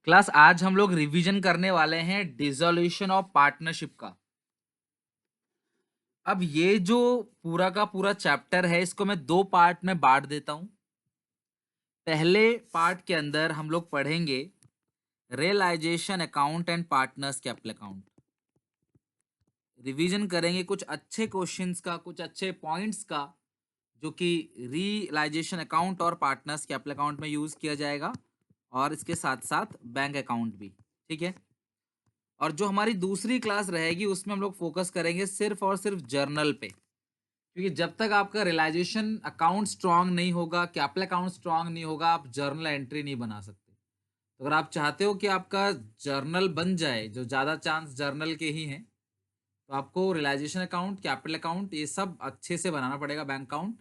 Class आज हम लोग रिवीजन करने वाले हैं डिसोल्यूशन ऑफ पार्टनरशिप का। अब ये जो पूरा का पूरा चैप्टर है इसको मैं दो पार्ट में बांट देता हूं। पहले पार्ट के अंदर हम लोग पढ़ेंगे realisation account and partners capital account. Revision करेंगे कुछ अच्छे क्वेश्चंस का, कुछ अच्छे पॉइंट्स का, जो कि रियलाइजेशन अकाउंट और पार्टनर्स कैपिटल अकाउंट में यूज किया जाएगा, और इसके साथ साथ बैंक अकाउंट भी। ठीक है। और जो हमारी दूसरी क्लास रहेगी उसमें हम लोग फोकस करेंगे सिर्फ और सिर्फ जर्नल पे, क्योंकि जब तक आपका रियलाइजेशन अकाउंट स्ट्रांग नहीं होगा, कैपिटल अकाउंट स्ट्रांग नहीं होगा, आप जर्नल एंट्री नहीं बना सकते। तो अगर आप चाहते हो कि आपका जर्नल बन जाए, जो ज़्यादा चांस जर्नल के ही हैं, तो आपको रियलाइजेशन अकाउंट, कैपिटल अकाउंट, ये सब अच्छे से बनाना पड़ेगा, बैंक अकाउंट,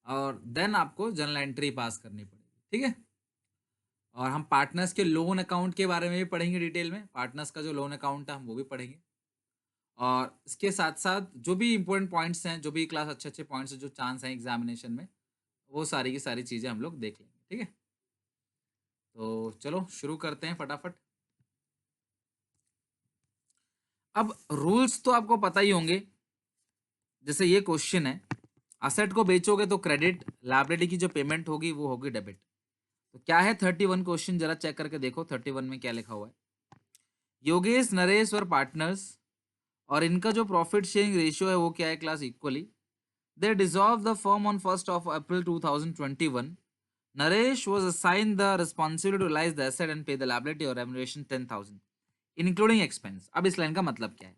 और देन आपको जर्नल एंट्री पास करनी पड़ेगी। ठीक है। और हम पार्टनर्स के लोन अकाउंट के बारे में भी पढ़ेंगे डिटेल में। पार्टनर्स का जो लोन अकाउंट है हम वो भी पढ़ेंगे, और इसके साथ साथ जो भी इंपॉर्टेंट पॉइंट्स हैं, जो भी क्लास अच्छे अच्छे पॉइंट्स हैं, जो चांस हैं एग्जामिनेशन में, वो सारी की सारी चीज़ें हम लोग देख लेंगे। ठीक है। तो चलो शुरू करते हैं फटाफट। अब रूल्स तो आपको पता ही होंगे। जैसे ये क्वेश्चन है, असेट को बेचोगे तो क्रेडिट, लायबिलिटी की जो पेमेंट होगी वो होगी डेबिट। तो क्या है 31 क्वेश्चन, जरा चेक करके देखो 31 में क्या लिखा हुआ है। योगेश नरेश और पार्टनर्स, और इनका जो प्रॉफिट शेयरिंग रेशियो है वो क्या है class, equally. They dissolved the firm on 1st of April 2021. Naresh was assigned the responsibility to realize the asset and pay the liability or remuneration 10,000, including expense. अब इस line का मतलब क्या है?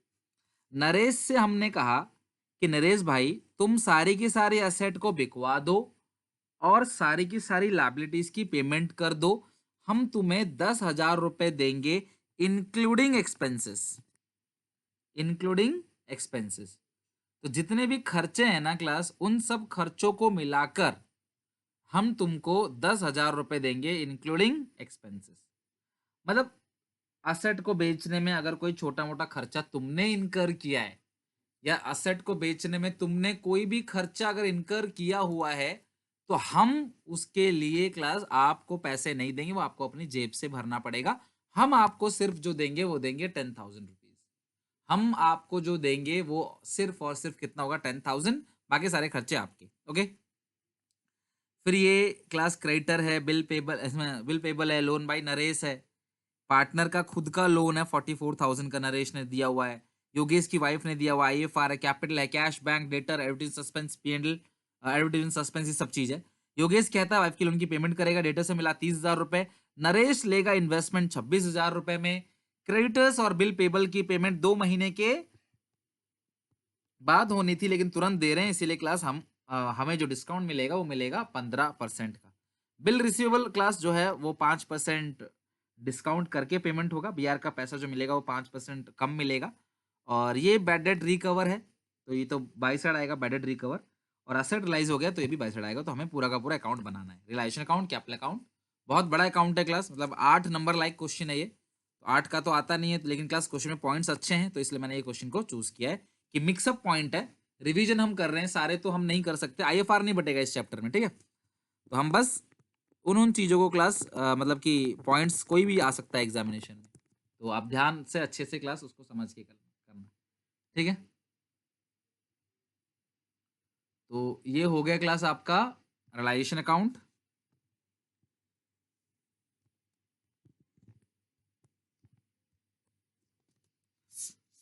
नरेश से हमने कहा कि नरेश भाई तुम सारी की सारी एसेट को बिकवा दो और सारी की सारी लाइबिलिटीज की पेमेंट कर दो। हम तुम्हें 10,000 रुपए देंगे, इंक्लूडिंग एक्सपेंसेस। इंक्लूडिंग एक्सपेंसेस, तो जितने भी खर्चे हैं ना क्लास, उन सब खर्चों को मिलाकर हम तुमको 10,000 रुपए देंगे, इंक्लूडिंग एक्सपेंसेस। मतलब असेट को बेचने में अगर कोई छोटा मोटा खर्चा तुमने इनकर किया है, या असेट को बेचने में तुमने कोई भी खर्चा अगर इनकर किया हुआ है, तो हम उसके लिए क्लास आपको पैसे नहीं देंगे, वो आपको अपनी जेब से भरना पड़ेगा। हम आपको सिर्फ जो देंगे वो देंगे 10,000 रुपीज। हम आपको जो देंगे वो सिर्फ और सिर्फ कितना होगा, 10,000। बाकी सारे खर्चे आपके। ओके। फिर ये क्लास क्रेडिटर है, बिल पेबल, इसमें बिल पेबल है, लोन बाई नरेश है। पार्टनर का खुद का लोन है 44,000 का, नरेश ने दिया हुआ है। योगेश की वाइफ ने दिया हुआ है, IFR है, कैपिटल है, cash, bank, debtor, advertise suspense, P&L, advertisement suspense, ये सब चीज है। योगेश कहता है वाइफ की लोन की पेमेंट करेगा, डेटर से मिला 30,000 रुपए। नरेश लेगा इन्वेस्टमेंट 26,000 रुपए में। क्रेडिटर्स और बिल पेबल की पेमेंट 2 महीने के बाद होनी थी, लेकिन तुरंत दे रहे हैं, इसीलिए क्लास हमें जो डिस्काउंट मिलेगा वो मिलेगा 15% का। बिल रिसीवेबल क्लास जो है वो 5% डिस्काउंट करके पेमेंट होगा। BR का पैसा जो मिलेगा वो 5% कम मिलेगा। और ये बैड डेट रिकवर है, तो ये तो बाई साइड आएगा बैड डेट रिकवर। और असेट रिलाइज हो गया तो ये भी बाई साइड आएगा। तो हमें पूरा का पूरा अकाउंट बनाना है, रिलाइजेशन अकाउंट, कैपिटल अकाउंट। बहुत बड़ा अकाउंट है क्लास, मतलब 8 नंबर लाइक क्वेश्चन है ये। तो 8 का तो आता नहीं है, लेकिन क्लास क्वेश्चन में पॉइंट्स अच्छे हैं, तो इसलिए मैंने ये क्वेश्चन को चूज किया है कि मिक्सअप पॉइंट है। रिवीजन हम कर रहे हैं, सारे तो हम नहीं कर सकते, IFR नहीं बटेगा इस चैप्टर में। ठीक है। तो हम बस उन चीज़ों को क्लास मतलब कि पॉइंट्स कोई भी आ सकता है एग्जामिनेशन में, तो आप ध्यान से अच्छे से क्लास उसको समझ के करना। ठीक है। तो ये हो गया क्लास आपका रियलाइजेशन अकाउंट।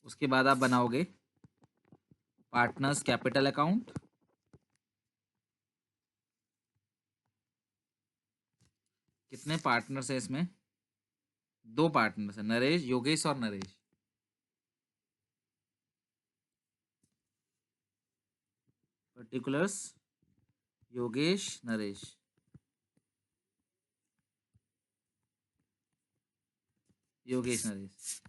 उसके बाद आप बनाओगे पार्टनर्स कैपिटल अकाउंट। कितने पार्टनर्स है इसमें? 2 पार्टनर्स है, नरेश, योगेश और नरेश। पर्टिकुलर्स योगेश नरेश। योगेश नरेश।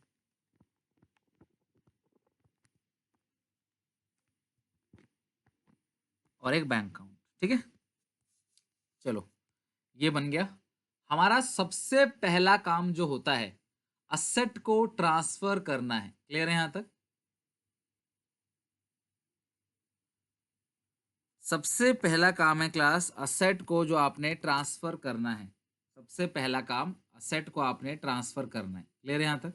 और एक बैंक अकाउंट। ठीक है। चलो ये बन गया। हमारा सबसे पहला काम जो होता है, असेट को ट्रांसफर करना है। क्लियर है यहां तक? सबसे पहला काम है क्लास, असेट को जो आपने ट्रांसफर करना है। सबसे पहला काम असेट को आपने ट्रांसफर करना है। क्लियर है यहाँ तक?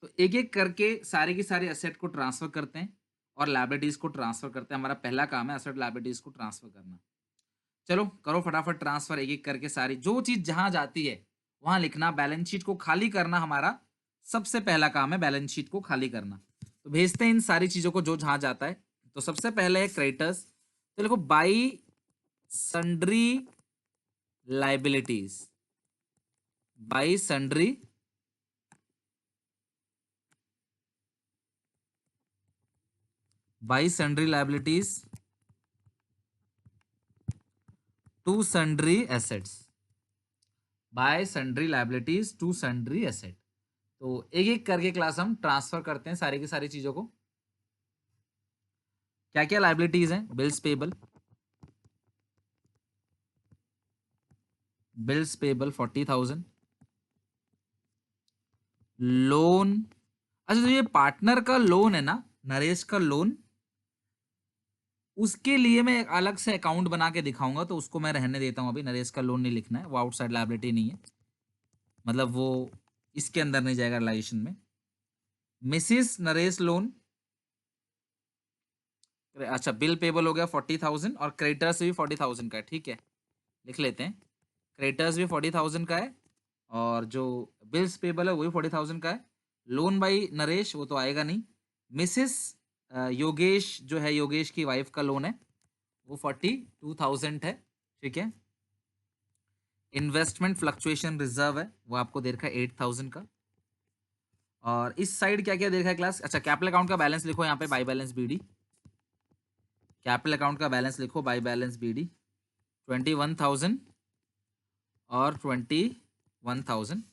तो एक एक करके सारे की सारी असेट को ट्रांसफर करते हैं और लायबिलिटीज को ट्रांसफर करते हैं। हमारा पहला काम है असेट लायबिलिटीज को ट्रांसफर करना। चलो करो फटाफट ट्रांसफर एक एक करके। सारी जो चीज जहां जाती है वहां लिखना। बैलेंस शीट को खाली करना हमारा सबसे पहला काम है, बैलेंस शीट को खाली करना। तो भेजते हैं इन सारी चीजों को जो जहां जाता है। तो सबसे पहले है क्रेडिटर्स। तो देखो by sundry liabilities, by sundry by sundry liabilities to sundry assets, by sundry liabilities to sundry asset. तो एक एक करके क्लास हम ट्रांसफर करते हैं सारी की सारी चीजों को। क्या क्या लाइबिलिटीज हैं? Bills payable, bills payable 40,000, loan. अच्छा तो ये पार्टनर का लोन है ना, नरेश का लोन, उसके लिए मैं एक अलग से अकाउंट बना के दिखाऊंगा, तो उसको मैं रहने देता हूं अभी। नरेश का लोन नहीं लिखना है, वो आउटसाइड लायबिलिटी नहीं है, मतलब वो इसके अंदर नहीं जाएगा रिलाइजेशन में। मिसिस नरेश लोन, अच्छा बिल पेबल हो गया 40,000 और क्रेडिटर्स भी 40,000 का है, ठीक है लिख लेते हैं। क्रेडिटर्स भी 40,000 का है और जो बिल्स पेबल है वही 40,000 का है। लोन बाई नरेश वो तो आएगा नहीं। मिसिस योगेश जो है, योगेश की वाइफ का लोन है, वो 42,000 है, ठीक है। इन्वेस्टमेंट फ्लक्चुएशन रिजर्व है, वो आपको दे रखा है 8,000 का। और इस साइड क्या क्या दे रखा है क्लास? अच्छा कैपिटल अकाउंट का बैलेंस लिखो यहाँ पे, by balance BD. Capital account का बैलेंस लिखो बाई बैलेंस बीडी 21,000 और 21,000।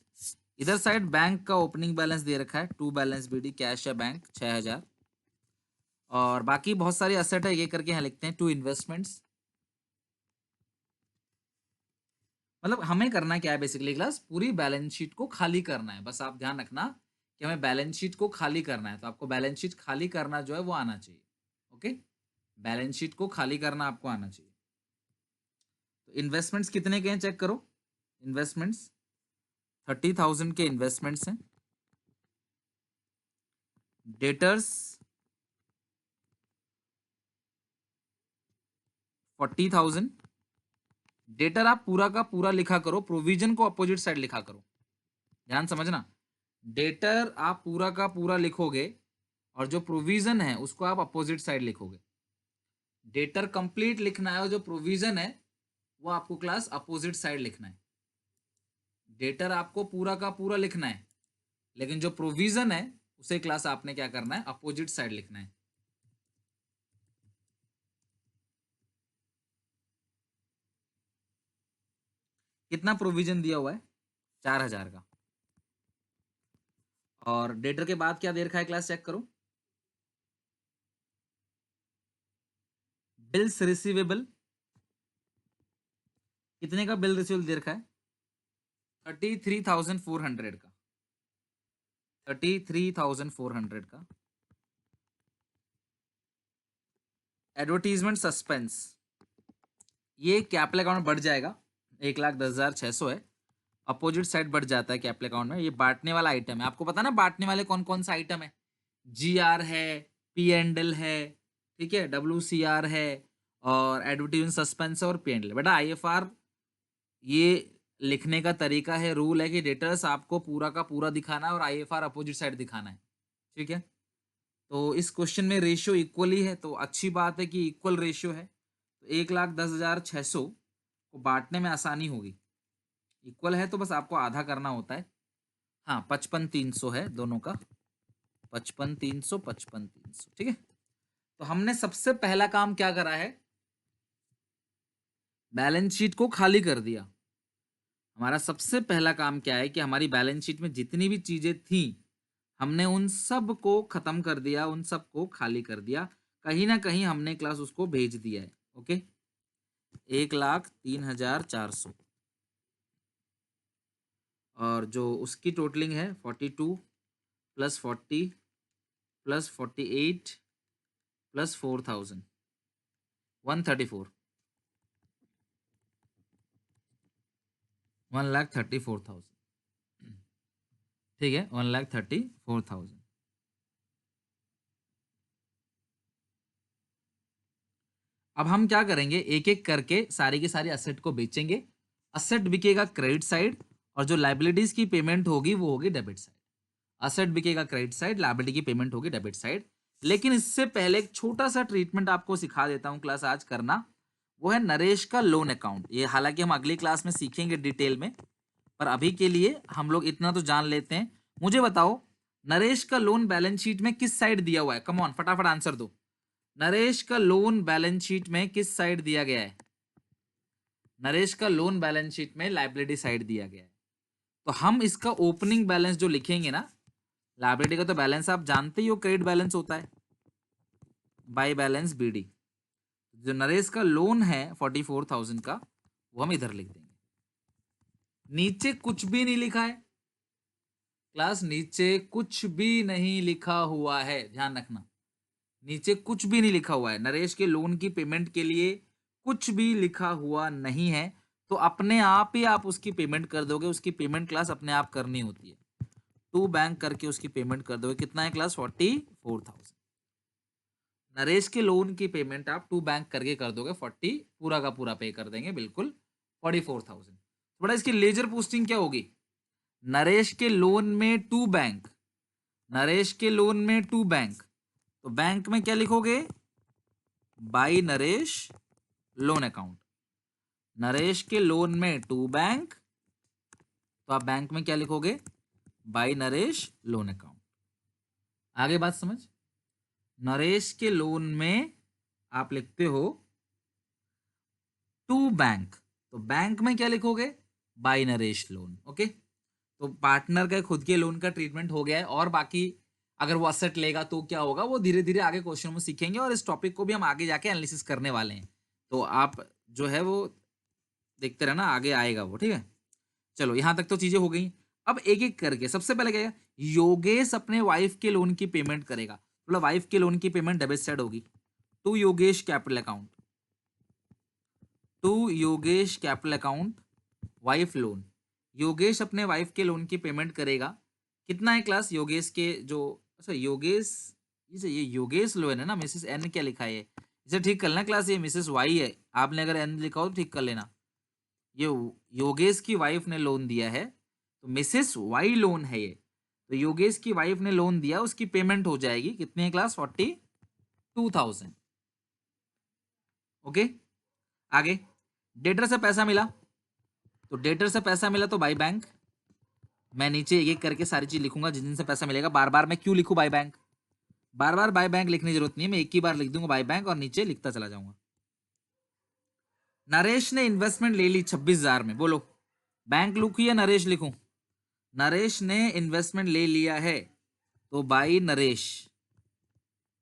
इधर साइड बैंक का ओपनिंग बैलेंस दे रखा है, टू बैलेंस बीडी कैश या बैंक 6,000। और बाकी बहुत सारी असेट है, ये करके यहाँ लिखते हैं टू इन्वेस्टमेंट्स। मतलब हमें करना क्या है बेसिकली क्लास, पूरी बैलेंस शीट को खाली करना है। बस आप ध्यान रखना कि हमें बैलेंस शीट को खाली करना है, तो आपको बैलेंस शीट खाली करना जो है वो आना चाहिए। ओके, बैलेंस शीट को खाली करना आपको आना चाहिए। तो इन्वेस्टमेंट्स कितने के हैं चेक करो। इन्वेस्टमेंट्स 30,000 के इन्वेस्टमेंट्स हैं। डेटर्स 40,000। डेटर आप पूरा का पूरा लिखा करो, प्रोविजन को अपोजिट साइड लिखा करो, ध्यान समझना। डेटर आप पूरा का पूरा लिखोगे और जो प्रोविजन है उसको आप अपोजिट साइड लिखोगे। डेटर कंप्लीट लिखना है और जो प्रोविजन है वो आपको क्लास अपोजिट साइड लिखना है। डेटर आपको पूरा का पूरा लिखना है, लेकिन जो प्रोविजन है उसे क्लास आपने क्या करना है, अपोजिट साइड लिखना है। कितना प्रोविजन दिया हुआ है? 4,000 का। और डेटर के बाद क्या दे रखा है क्लास चेक करो। बिल्स रिसीवेबल, कितने का बिल रिसीवेबल दे रखा है? 33,400 का, 33,400 का। एडवर्टीजमेंट सस्पेंस, ये कैपिटल अकाउंट में बढ़ जाएगा, 1,10,600 है। अपोजिट साइड बढ़ जाता है कैपिटल अकाउंट में। ये बांटने वाला आइटम है, आपको पता ना बांटने वाले कौन कौन सा आइटम है। GR है, P&L है, ठीक है, WCR है, और एडवर्टीजमेंट सस्पेंस और P&L। बेटा IFR ये लिखने का तरीका है, रूल है कि डेटर्स आपको पूरा का पूरा दिखाना है और IFR अपोजिट साइड दिखाना है, ठीक है। तो इस क्वेश्चन में रेशियो इक्वली है, तो अच्छी बात है कि इक्वल रेशियो है। तो 1,10,600 को बांटने में आसानी होगी। इक्वल है तो बस आपको आधा करना होता है। हाँ 55,300 है दोनों का, 55,300, 55,300, ठीक है। तो हमने सबसे पहला काम क्या करा है, बैलेंस शीट को खाली कर दिया। हमारा सबसे पहला काम क्या है कि हमारी बैलेंस शीट में जितनी भी चीजें थी हमने उन सब को खत्म कर दिया, उन सब को खाली कर दिया। कहीं ना कहीं हमने क्लास उसको भेज दिया है। ओके, 1,03,400 और जो उसकी टोटलिंग है 42 + 40 प्लस 48 प्लस 4000 134 1,34,000 ठीक है 1,34,000। अब हम क्या करेंगे, एक एक करके सारी की सारी असेट को बेचेंगे। असेट बिकेगा क्रेडिट साइड और जो लाइबिलिटीज की पेमेंट होगी वो होगी डेबिट साइड। असेट बिकेगा क्रेडिट साइड, लायबिलिटी की पेमेंट होगी डेबिट साइड। लेकिन इससे पहले एक छोटा सा ट्रीटमेंट आपको सिखा देता हूं क्लास आज करना, वो है नरेश का लोन अकाउंट। ये हालांकि हम अगली क्लास में सीखेंगे डिटेल में, पर अभी के लिए हम लोग इतना तो जान लेते हैं। मुझे बताओ नरेश का लोन बैलेंस शीट में किस साइड दिया हुआ है? कम ऑन फटाफट आंसर दो। नरेश का लोन बैलेंस शीट में किस साइड दिया गया है? नरेश का लोन बैलेंस शीट में लाइबिलिटी साइड दिया गया है। तो हम इसका ओपनिंग बैलेंस जो लिखेंगे ना, लायबिलिटी का तो बैलेंस आप जानते ही हो, क्रेडिट बैलेंस होता है बाय बैलेंस बीडी। जो नरेश का लोन है 44,000 का, वो हम इधर लिख देंगे। नीचे कुछ भी नहीं लिखा है क्लास, नीचे कुछ भी नहीं लिखा हुआ है, ध्यान रखना। नीचे कुछ भी नहीं लिखा हुआ है, नरेश के लोन की पेमेंट के लिए कुछ भी लिखा हुआ नहीं है। तो अपने आप ही आप उसकी पेमेंट कर दोगे। उसकी पेमेंट क्लास अपने आप करनी होती है, टू बैंक करके उसकी पेमेंट कर दोगे। कितना है क्लास? 44,000। नरेश के लोन की पेमेंट आप टू बैंक करके कर दोगे, 40 पूरा का पूरा पे कर देंगे, बिल्कुल 44,000। बड़ा इसकी लेजर पोस्टिंग क्या होगी? नरेश के लोन में टू बैंक, नरेश के लोन में टू बैंक, तो बैंक में क्या लिखोगे? By Naresh loan account. Naresh के लोन में टू बैंक, तो आप बैंक में क्या लिखोगे? By Naresh loan account. आगे बात समझ। नरेश के लोन में आप लिखते हो टू बैंक, तो बैंक में क्या लिखोगे? By Naresh loan. ओके, तो पार्टनर का खुद के लोन का ट्रीटमेंट हो गया है। और बाकी अगर वो असेट लेगा तो क्या होगा, वो धीरे धीरे आगे क्वेश्चन में सीखेंगे, और इस टॉपिक को भी हम आगे जाके एनालिसिस करने वाले हैं। तो आप जो है वो देखते रहना, आगे आएगा वो, ठीक है। चलो यहां तक तो चीजें हो गई। अब एक एक करके सबसे पहले क्या है, योगेश अपने वाइफ के लोन की पेमेंट करेगा। मतलब वाइफ के लोन की पेमेंट डेबिट साइड होगी, to Yogesh capital account, to Yogesh capital account wife loan. Yogesh अपने वाइफ के लोन की पेमेंट करेगा। कितना है क्लास योगेश के जो, अच्छा योगेश, ये योगेश लोन है ना, मिसेस एन क्या लिखा है? इसे ठीक कर लेना क्लास, ये मिसेस वाई है। आपने अगर एन लिखा हो तो ठीक कर लेना। ये योगेश की वाइफ ने लोन दिया है, तो मिसेस वाई लोन है ये। तो योगेश की वाइफ ने लोन दिया, उसकी पेमेंट हो जाएगी कितनी है क्लास? 42,000। ओके, आगे डेटर से पैसा मिला, तो डेटर से पैसा मिला तो बाई बैंक। मैं नीचे एक एक करके सारी चीज लिखूंगा जिन जिन से पैसा मिलेगा। बार बार मैं क्यों लिखूं by bank? Bar bar by bank लिखने की जरूरत नहीं है, मैं एक ही बार लिख दूंगा बाई बैंक और नीचे लिखता चला जाऊंगा। नरेश ने इन्वेस्टमेंट ले ली 26,000 में, बोलो बैंक लिखूं या नरेश लिखूं? नरेश ने इन्वेस्टमेंट ले लिया है, तो बाई नरेश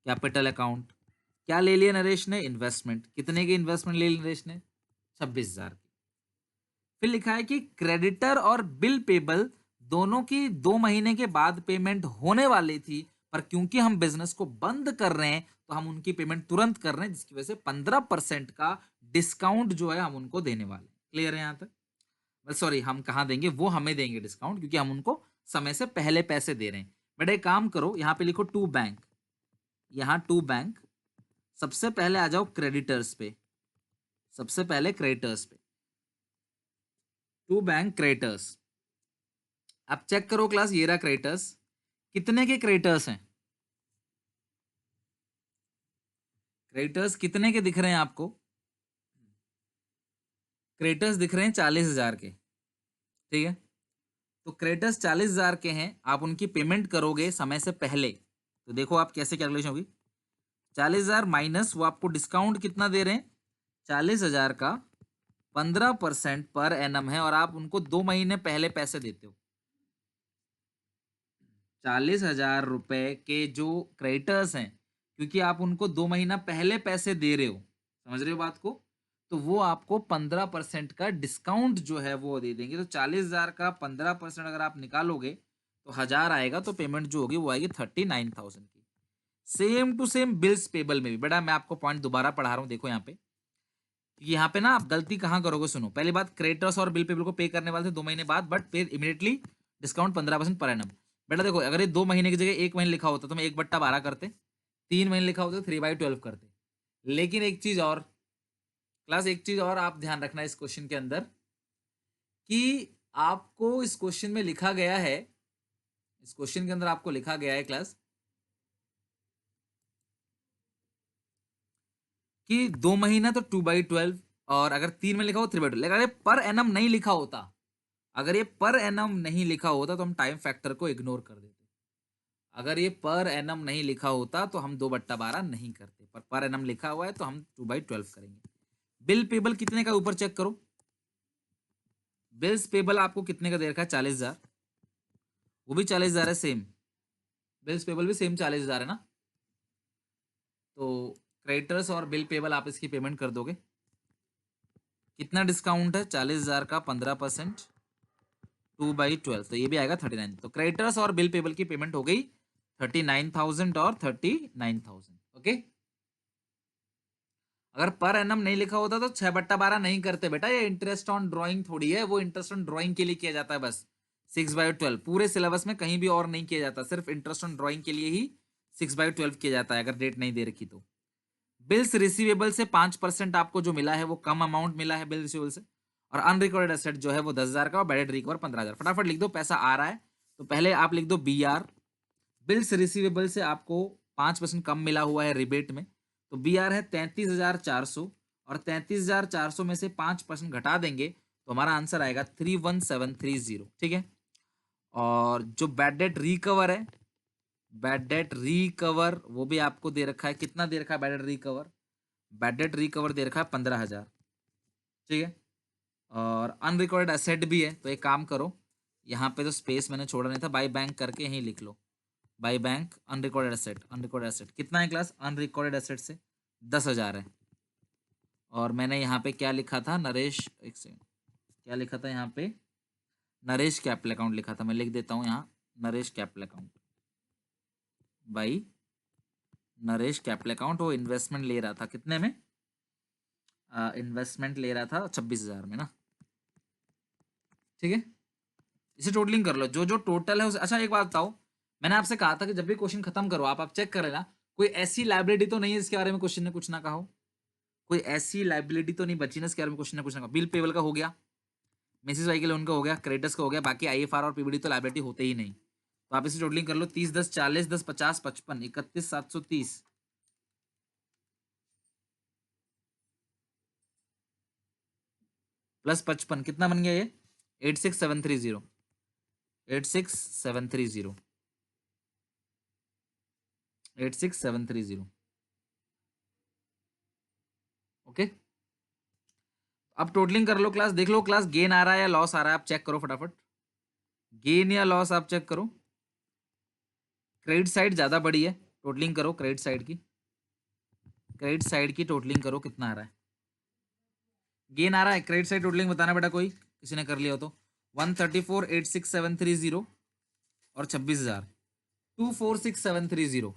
कैपिटल अकाउंट। क्या ले लिया नरेश ने? इन्वेस्टमेंट। कितने की इन्वेस्टमेंट ले ली नरेश ने? 26,000 की। फिर लिखा है कि क्रेडिटर और बिल पेबल दोनों की 2 महीने के बाद पेमेंट होने वाली थी, पर क्योंकि हम बिजनेस को बंद कर रहे हैं तो हम उनकी पेमेंट तुरंत कर रहे हैं, जिसकी वजह से 15% का डिस्काउंट जो है हम उनको देने वाले हैं। क्लियर है यहां तक? सॉरी, हम कहाँ देंगे, वो हमें देंगे डिस्काउंट, क्योंकि हम उनको समय से पहले पैसे दे रहे हैं। बेटा एक काम करो, यहाँ पे लिखो टू बैंक, यहाँ टू बैंक। सबसे पहले आ जाओ क्रेडिटर्स पे, सबसे पहले क्रेडिटर्स पे, टू बैंक क्रेडिटर्स। अब चेक करो क्लास, ये रहा क्रेडिटर्स। कितने के क्रेडिटर्स हैं? क्रेडिटर्स कितने के दिख रहे हैं आपको? क्रेडिटर्स दिख रहे हैं 40,000 के, ठीक है। तो क्रेडिटर्स 40,000 के हैं, आप उनकी पेमेंट करोगे समय से पहले, तो देखो आप कैसे कैलकुलेशन होगी। 40,000 माइनस वो आपको डिस्काउंट कितना दे रहे हैं? 40,000 का 15% पर एनम है, और आप उनको 2 महीने पहले पैसे देते हो। 40,000 रुपए के जो क्रेडिटर्स हैं, क्योंकि आप उनको 2 महीना पहले पैसे दे रहे हो, समझ रहे हो बात को, तो वो आपको 15% का डिस्काउंट जो है वो दे देंगे। तो 40,000 का 15% अगर आप निकालोगे तो 1,000 आएगा, तो पेमेंट जो होगी वो आएगी 39,000 की। Same to same bills payable में भी। बेटा मैं आपको पॉइंट दोबारा पढ़ा रहा हूँ, देखो यहाँ पे ना आप गलती कहाँ करोगे, सुनो। पहली बात, क्रेडिटर्स और बिल पेबल को पे करने वाले थे 2 महीने बाद, बट फिर इमीडिएटली डिस्काउंट 15% पर एनम। बेटा देखो, अगर ये 2 महीने की जगह 1 महीने लिखा होता तो मैं 1/12 करते, 3 महीने लिखा होता तो 3/12 करते। लेकिन एक चीज और क्लास, एक चीज और आप ध्यान रखना इस क्वेश्चन के अंदर, कि आपको इस क्वेश्चन में लिखा गया है, इस क्वेश्चन के अंदर आपको लिखा गया है क्लास, कि 2 महीना तो 2/12, और अगर 3 में लिखा हो 3/12। लेकिन अगर पर एनम नहीं लिखा होता, अगर ये पर एनम नहीं लिखा होता तो हम टाइम फैक्टर को इग्नोर कर देते। अगर ये पर एनम नहीं लिखा होता तो हम 2/12 नहीं करते, पर एनम लिखा हुआ है तो हम 2/12 करेंगे। बिल पेबल कितने का, ऊपर चेक करो। बिल्स पेबल आपको कितने का दे रखा है, 40,000। वो भी 40,000 है सेम, बिल्स पेबल भी सेम 40,000 है ना। तो क्रेडिटर्स और बिल पेबल आप इसकी पेमेंट कर दोगे। कितना डिस्काउंट है, 40,000 का 15%, 2/12, तो ये भी आएगा 39। तो क्रेडिटर्स और बिल पेबल की पेमेंट हो गई 39,000 और 39,000। ओके। अगर पर एनम नहीं लिखा होता तो 6/12 नहीं करते बेटा, ये इंटरेस्ट ऑन ड्राइंग थोड़ी है, वो इंटरेस्ट ऑन ड्राइंग के लिए किया जाता है बस। 6/12 पूरे सिलेबस में कहीं भी और नहीं किया जाता, सिर्फ इंटरेस्ट ऑन ड्राइंग के लिए ही 6/12 किया जाता है, अगर डेट नहीं दे रखी तो। बिल्स रिसीवेबल से 5% आपको जो मिला है वो कम अमाउंट मिला है बिल रिसीवेबल से, और अनरिकॉर्डेड एसेट जो है वो 10,000 का, और बैडेड रिकवर 15,000। फटाफट लिख दो, पैसा आ रहा है तो पहले आप लिख दो BR। बिल्स रिसीवेबल से आपको 5% कम मिला हुआ है रिबेट में, तो BR है 33,400, और 33,400 में से 5% घटा देंगे तो हमारा आंसर आएगा 31,730। ठीक है। और जो बैड डेट रिकवर है, बैड डेट रिकवर वो भी आपको दे रखा है, कितना दे रखा है bad debt recover, bad debt recover दे रखा है 15,000। ठीक है। और अनरिकॉर्डेड एसेट भी है, तो एक काम करो, यहाँ पे तो स्पेस मैंने छोड़ा नहीं था, बाई बैंक करके यहीं लिख लो, by bank unrecorded asset. Unrecorded asset कितना है क्लास, अनरिकॉर्डेड एसेट से 10,000 है। और मैंने यहाँ पे क्या लिखा था, नरेश, एक सेकंड, क्या लिखा था यहाँ पे, नरेश कैपिटल अकाउंट लिखा था, मैं लिख देता हूँ यहाँ, Naresh capital account by Naresh capital account. वो इन्वेस्टमेंट ले रहा था कितने में, इन्वेस्टमेंट ले रहा था 26,000 में ना। ठीक है। इसे टोटलिंग कर लो, जो जो टोटल है उसे। अच्छा एक बात बताओ, मैंने आपसे कहा था कि जब भी क्वेश्चन खत्म करो आप चेक कर लेना, कोई ऐसी लाइबिलिटी तो नहीं है इसके बारे में क्वेश्चन ने कुछ ना कहा हो, कोई ऐसी लाइबिलिटी तो नहीं बची ना इसके बारे में क्वेश्चन ने कुछ ना कहा। बिल पेबल का हो गया, मिसेस वाई के लोन का हो गया, क्रेडिटर्स का हो गया, बाकी IFR और PBD तो लाइबिलिटी होते ही नहीं। तो आप इसे टोटलिंग कर लो, 30 10 40 10 50 55 31,730 प्लस 55 कितना बन गया ये, 86,730, 86,730, 86,730। ओके। अब टोटलिंग कर लो क्लास, देख लो क्लास गेन आ रहा है या लॉस आ रहा है, आप चेक करो फटाफट, गेन या लॉस आप चेक करो। क्रेडिट साइड ज्यादा बड़ी है, टोटलिंग करो क्रेडिट साइड की, क्रेडिट साइड की टोटलिंग करो, कितना आ रहा है, गेन आ रहा है। क्रेडिट साइड टोटलिंग बताना बेटा, कोई किसी ने कर लिया हो तो। 134,86,730 और 26,000, 246,730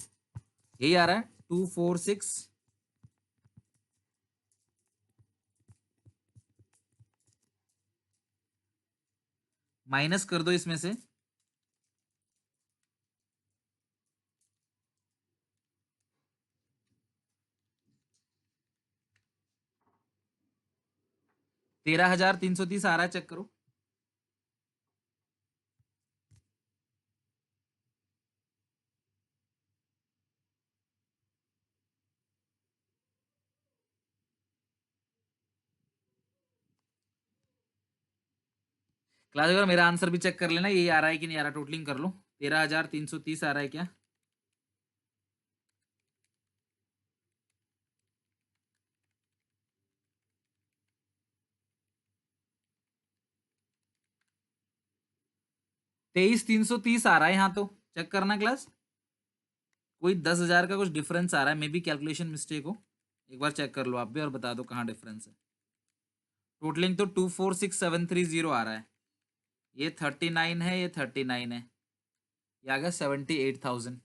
यही आ रहा है, 246 माइनस कर दो इसमें से, $13,330 आ रहा है, चेक करो। क्लास अगर मेरा आंसर भी चेक कर लेना, ये आ रहा है कि नहीं आ रहा, टोटलिंग कर लो, 13,330 आ रहा है क्या, तेईस 330 आ रहा है यहाँ, तो चेक करना क्लास, कोई 10,000 का कुछ डिफरेंस आ रहा है, मे बी कैलकुलेशन मिस्टेक हो, एक बार चेक कर लो आप भी और बता दो कहाँ डिफरेंस है। टोटलिंग तो 246,730 आ रहा है, ये 39 है, ये 39 है, ये आ गया 78,000।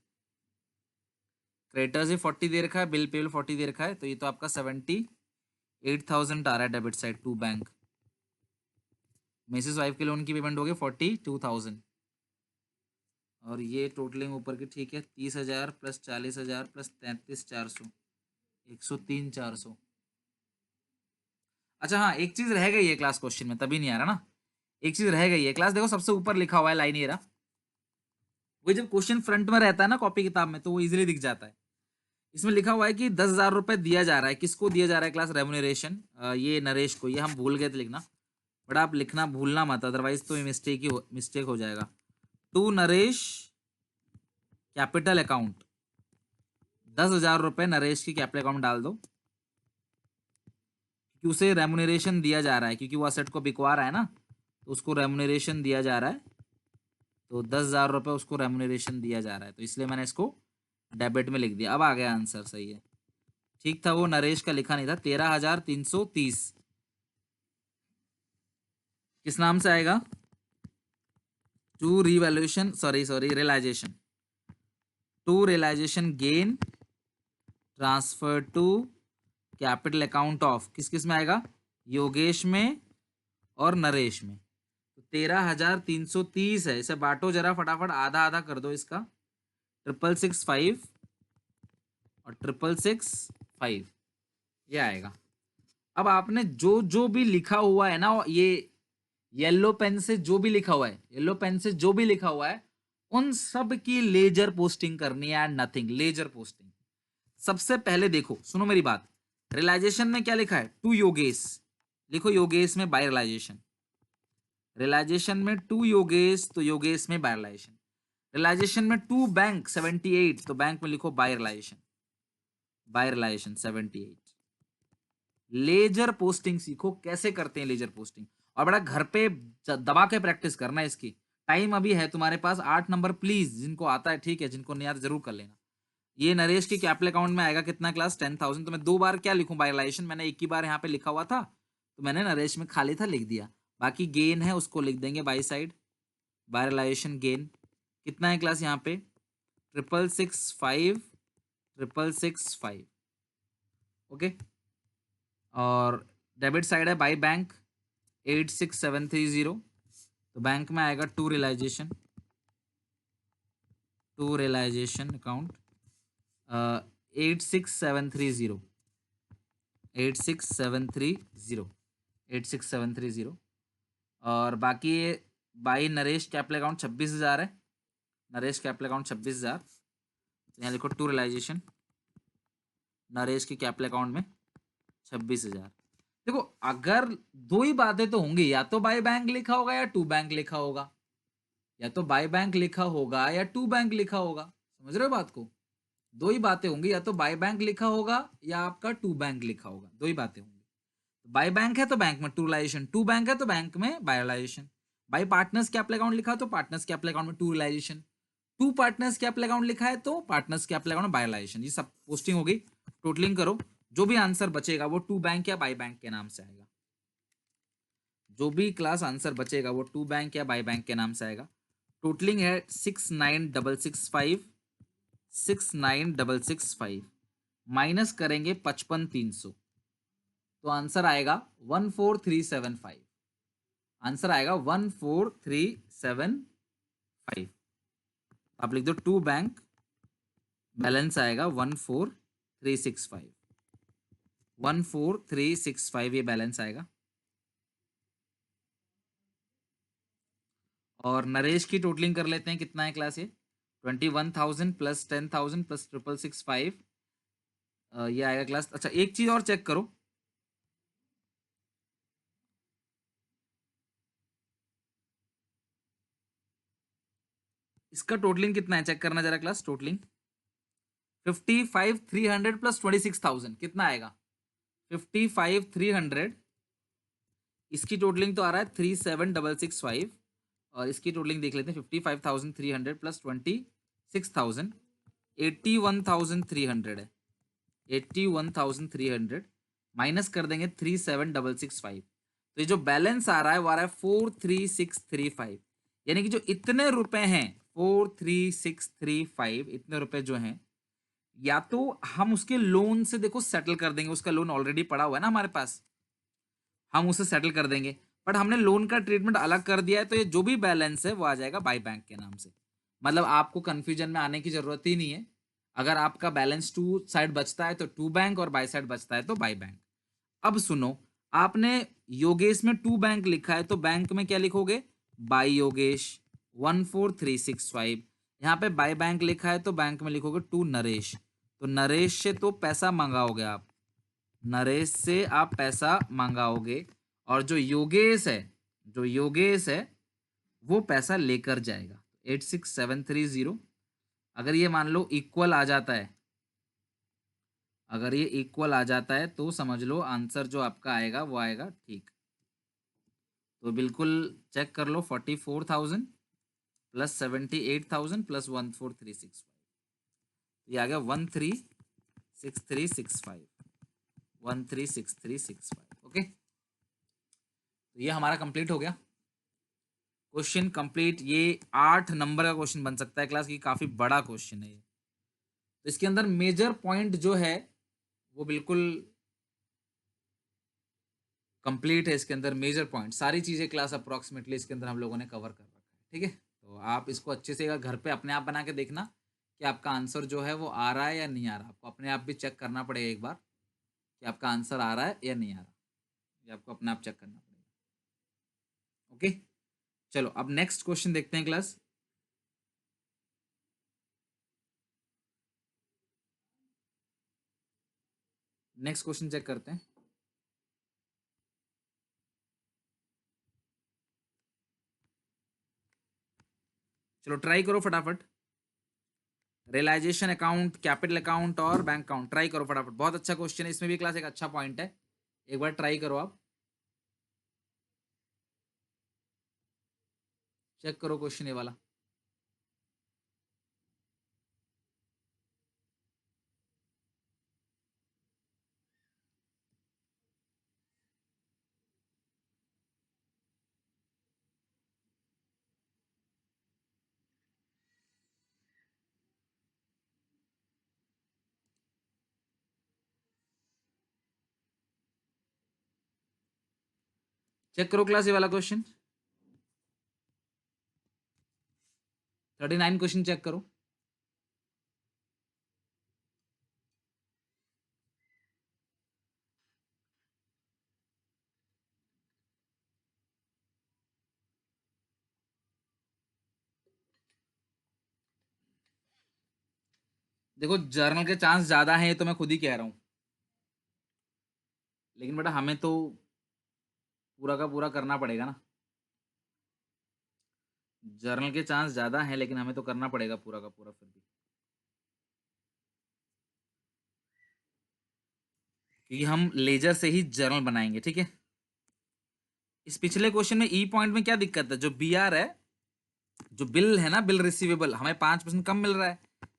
क्रेडिटर्स भी 40 दे रखा है, बिल पेबल 40 दे रखा है, तो ये तो आपका 78,000 आ रहा है debit side to bank. Mrs wife के लोन की पेमेंट हो गई 42,000 और ये टोटलिंग ऊपर की ठीक है 30,000 प्लस 40,000 प्लस 33,400 103,400। अच्छा हाँ, एक चीज रह गई है क्लास क्वेश्चन में, तभी नहीं आ रहा ना, एक चीज रह गई है क्लास, देखो सबसे ऊपर लिखा हुआ है लाइन ये रहा, वो जब क्वेश्चन फ्रंट में रहता है ना कॉपी किताब में तो वो इजीली दिख जाता है। इसमें लिखा हुआ है कि 10,000 रुपए दिया जा रहा है, किसको दिया जा रहा है क्लास, रेमुनरेशन, ये नरेश को, ये हम भूल गए थे लिखना, बट आप लिखना भूलना मत, अदरवाइज तो मिस्टेक हो जाएगा। टू नरेश कैपिटल अकाउंट, 10,000 रुपए नरेश की कैपिटल अकाउंट डाल दो, क्योंकि उसे रेमुनरेशन दिया जा रहा है, क्योंकि वो असेट को बिकवा रहा है ना, तो उसको रेमुनरेशन दिया जा रहा है, तो 10,000 रुपए उसको रेमुनरेशन दिया जा रहा है, तो इसलिए मैंने इसको डेबिट में लिख दिया। अब आ गया आंसर, सही है, ठीक था, वो नरेश का लिखा नहीं था। 13,330 किस नाम से आएगा, to revaluation, sorry realisation, to realisation gain transfer to capital account of, किस किस में आएगा, योगेश में और नरेश में। तो 13,330 है, इसे बांटो जरा फटाफट, आधा आधा कर दो इसका, 665 और 665 ये आएगा। अब आपने जो जो भी लिखा हुआ है ना, ये येलो पेन से जो भी लिखा हुआ है, येलो पेन से जो भी लिखा हुआ है, उन सब की लेजर पोस्टिंग करनी है, एंड नथिंग, लेजर पोस्टिंग। सबसे पहले देखो, सुनो मेरी बात, रियलाइजेशन में क्या लिखा है, टू योगेश, लिखो योगेश में बाय रियलाइजेशन, रियलाइजेशन में टू योगेश, तो योगेश में बाय रियलाइजेशन, रियलाइजेशन में टू बैंक 78, तो बैंक में लिखो by realisation, by realisation 78। Ledger posting सीखो, कैसे करते हैं लेजर पोस्टिंग, और बड़ा घर पे दबा के प्रैक्टिस करना है इसकी। टाइम अभी है तुम्हारे पास, 8 नंबर प्लीज, जिनको आता है ठीक है, जिनको नहीं आता जरूर कर लेना। ये नरेश की कैपिटल अकाउंट में आएगा कितना क्लास, 10,000, तो मैं 2 बार क्या लिखूं बाय रियलाइजेशन, मैंने एक ही बार यहाँ पे लिखा हुआ था, तो मैंने नरेश में खाली था लिख दिया, बाकी गेन है उसको लिख देंगे by side, by realisation gain कितना है क्लास यहाँ पे, 665 665, ओके। और डेबिट साइड है बाई बैंक 86,730, तो बैंक में आएगा टू रियलाइजेशन अकाउंट 86,730 86,730 और बाकी बाई नरेश कैपिटल अकाउंट 26,000 है, नरेश कैपिटल अकाउंट 26,000, तो यहाँ लिखो टू रियलाइजेशन नरेश की कैपिटल अकाउंट में 26,000। देखो अगर दो ही बातें तो होंगी, या तो बाय बैंक लिखा होगा या टू बैंक लिखा होगा, या तो बाय बैंक लिखा होगा या टू बैंक लिखा होगा, समझ रहे हो बात को, दो ही बातें होंगी, या तो बाय बैंक लिखा होगा या आपका टू बैंक लिखा होगा, दो ही बातें होंगी। बाय बैंक है तो बैंक में टू रियलाइजेशन, टू बैंक है तो बैंक में by realisation, by partners capital account लिखा है तो पार्टनर्स कैपिटल अकाउंट में to realisation, to partners capital account लिखा है तो पार्टनर्स कैपिटल अकाउंट में बाय रियलाइजेशन। ये सब पोस्टिंग हो गई, टोटलिंग करो, जो भी आंसर बचेगा वो टू बैंक या बाय बैंक के नाम से आएगा, जो भी क्लास आंसर बचेगा वो टू बैंक या बाय बैंक के नाम से आएगा। टोटलिंग है 69,665 माइनस करेंगे 55,300, तो आंसर आएगा 14,375, आंसर आएगा 14,375। आप लिख दो टू बैंक, बैलेंस आएगा 14,365, 14,365 ये बैलेंस आएगा। और नरेश की टोटलिंग कर लेते हैं, कितना है क्लास ये, 21,000 प्लस 10,000 प्लस 665, ये आएगा क्लास। अच्छा एक चीज और चेक करो, इसका टोटलिंग कितना है चेक करना जरा क्लास, टोटलिंग 55,300 प्लस 26,000 कितना आएगा, 55,300, इसकी टोटलिंग तो आ रहा है 37,665, और इसकी टोटलिंग देख लेते हैं, 55,300 प्लस 26,000 81,300 है, 81,300 माइनस कर देंगे 37,665, तो ये जो बैलेंस आ रहा है वो आ रहा है 43635, यानी कि जो इतने रुपए हैं 43635 इतने रुपए जो हैं या तो हम उसके लोन से देखो सेटल कर देंगे, उसका लोन ऑलरेडी पड़ा हुआ है ना हमारे पास, हम उसे सेटल कर देंगे, बट हमने लोन का ट्रीटमेंट अलग कर दिया है, तो ये जो भी बैलेंस है वो आ जाएगा बाई बैंक के नाम से। मतलब आपको कंफ्यूजन में आने की जरूरत ही नहीं है। अगर आपका बैलेंस टू साइड बचता है तो टू बैंक, और बाई साइड बचता है तो बाई बैंक। अब सुनो, आपने योगेश में टू बैंक लिखा है, तो बैंक में क्या लिखोगे, बाई योगेश 14365। यहाँ पे बाई बैंक लिखा है तो बैंक में लिखोगे टू नरेश। तो नरेश से तो पैसा मंगाओगे आप, नरेश से आप पैसा मंगाओगे, और जो योगेश है, जो योगेश है वो पैसा लेकर जाएगा। 86730, अगर ये मान लो इक्वल आ जाता है, अगर ये इक्वल आ जाता है तो समझ लो आंसर जो आपका आएगा वो आएगा ठीक। तो बिल्कुल चेक कर लो, 44,000 प्लस 78,000 प्लस 14365, ये आ गया 136365, 136365। ओके, तो ये हमारा कंप्लीट हो गया, क्वेश्चन कंप्लीट। ये 8 नंबर का क्वेश्चन बन सकता है क्लास की, काफी बड़ा क्वेश्चन है ये। तो इसके अंदर मेजर पॉइंट जो है वो बिल्कुल कंप्लीट है। इसके अंदर मेजर पॉइंट सारी चीजें क्लास अप्रोक्सीमेटली इसके अंदर हम लोगों ने कवर कर रखा है, ठीक है। तो आप इसको अच्छे से घर पे अपने आप बना के देखना कि आपका आंसर जो है वो आ रहा है या नहीं आ रहा। आपको अपने आप भी चेक करना पड़ेगा एक बार कि आपका आंसर आ रहा है या नहीं आ रहा, ये आपको अपने आप चेक करना पड़ेगा। ओके, चलो अब नेक्स्ट क्वेश्चन देखते हैं क्लास। नेक्स्ट क्वेश्चन चेक करते हैं। चलो ट्राई करो फटाफट, रियलाइजेशन अकाउंट, कैपिटल अकाउंट और बैंक अकाउंट, ट्राई करो फटाफट। बहुत अच्छा क्वेश्चन है, इसमें भी क्लास एक अच्छा पॉइंट है, एक बार ट्राई करो आप, चेक करो क्वेश्चन ये वाला। चेक करो क्लास ये वाला क्वेश्चन, 39 क्वेश्चन चेक करो। देखो जर्नल के चांस ज्यादा हैं, ये तो मैं खुद ही कह रहा हूं, लेकिन बेटा हमें तो पूरा का पूरा करना पड़ेगा ना। जर्नल के चांस ज्यादा हैं लेकिन हमें तो करना पड़ेगा पूरा का पूरा फिर भी, क्योंकि हम लेजर से ही जर्नल बनाएंगे, ठीक है। इस पिछले क्वेश्चन में ई पॉइंट में क्या दिक्कत है, जो बी आर है, जो बिल है ना, बिल रिसीवेबल, हमें 5% कम मिल रहा है।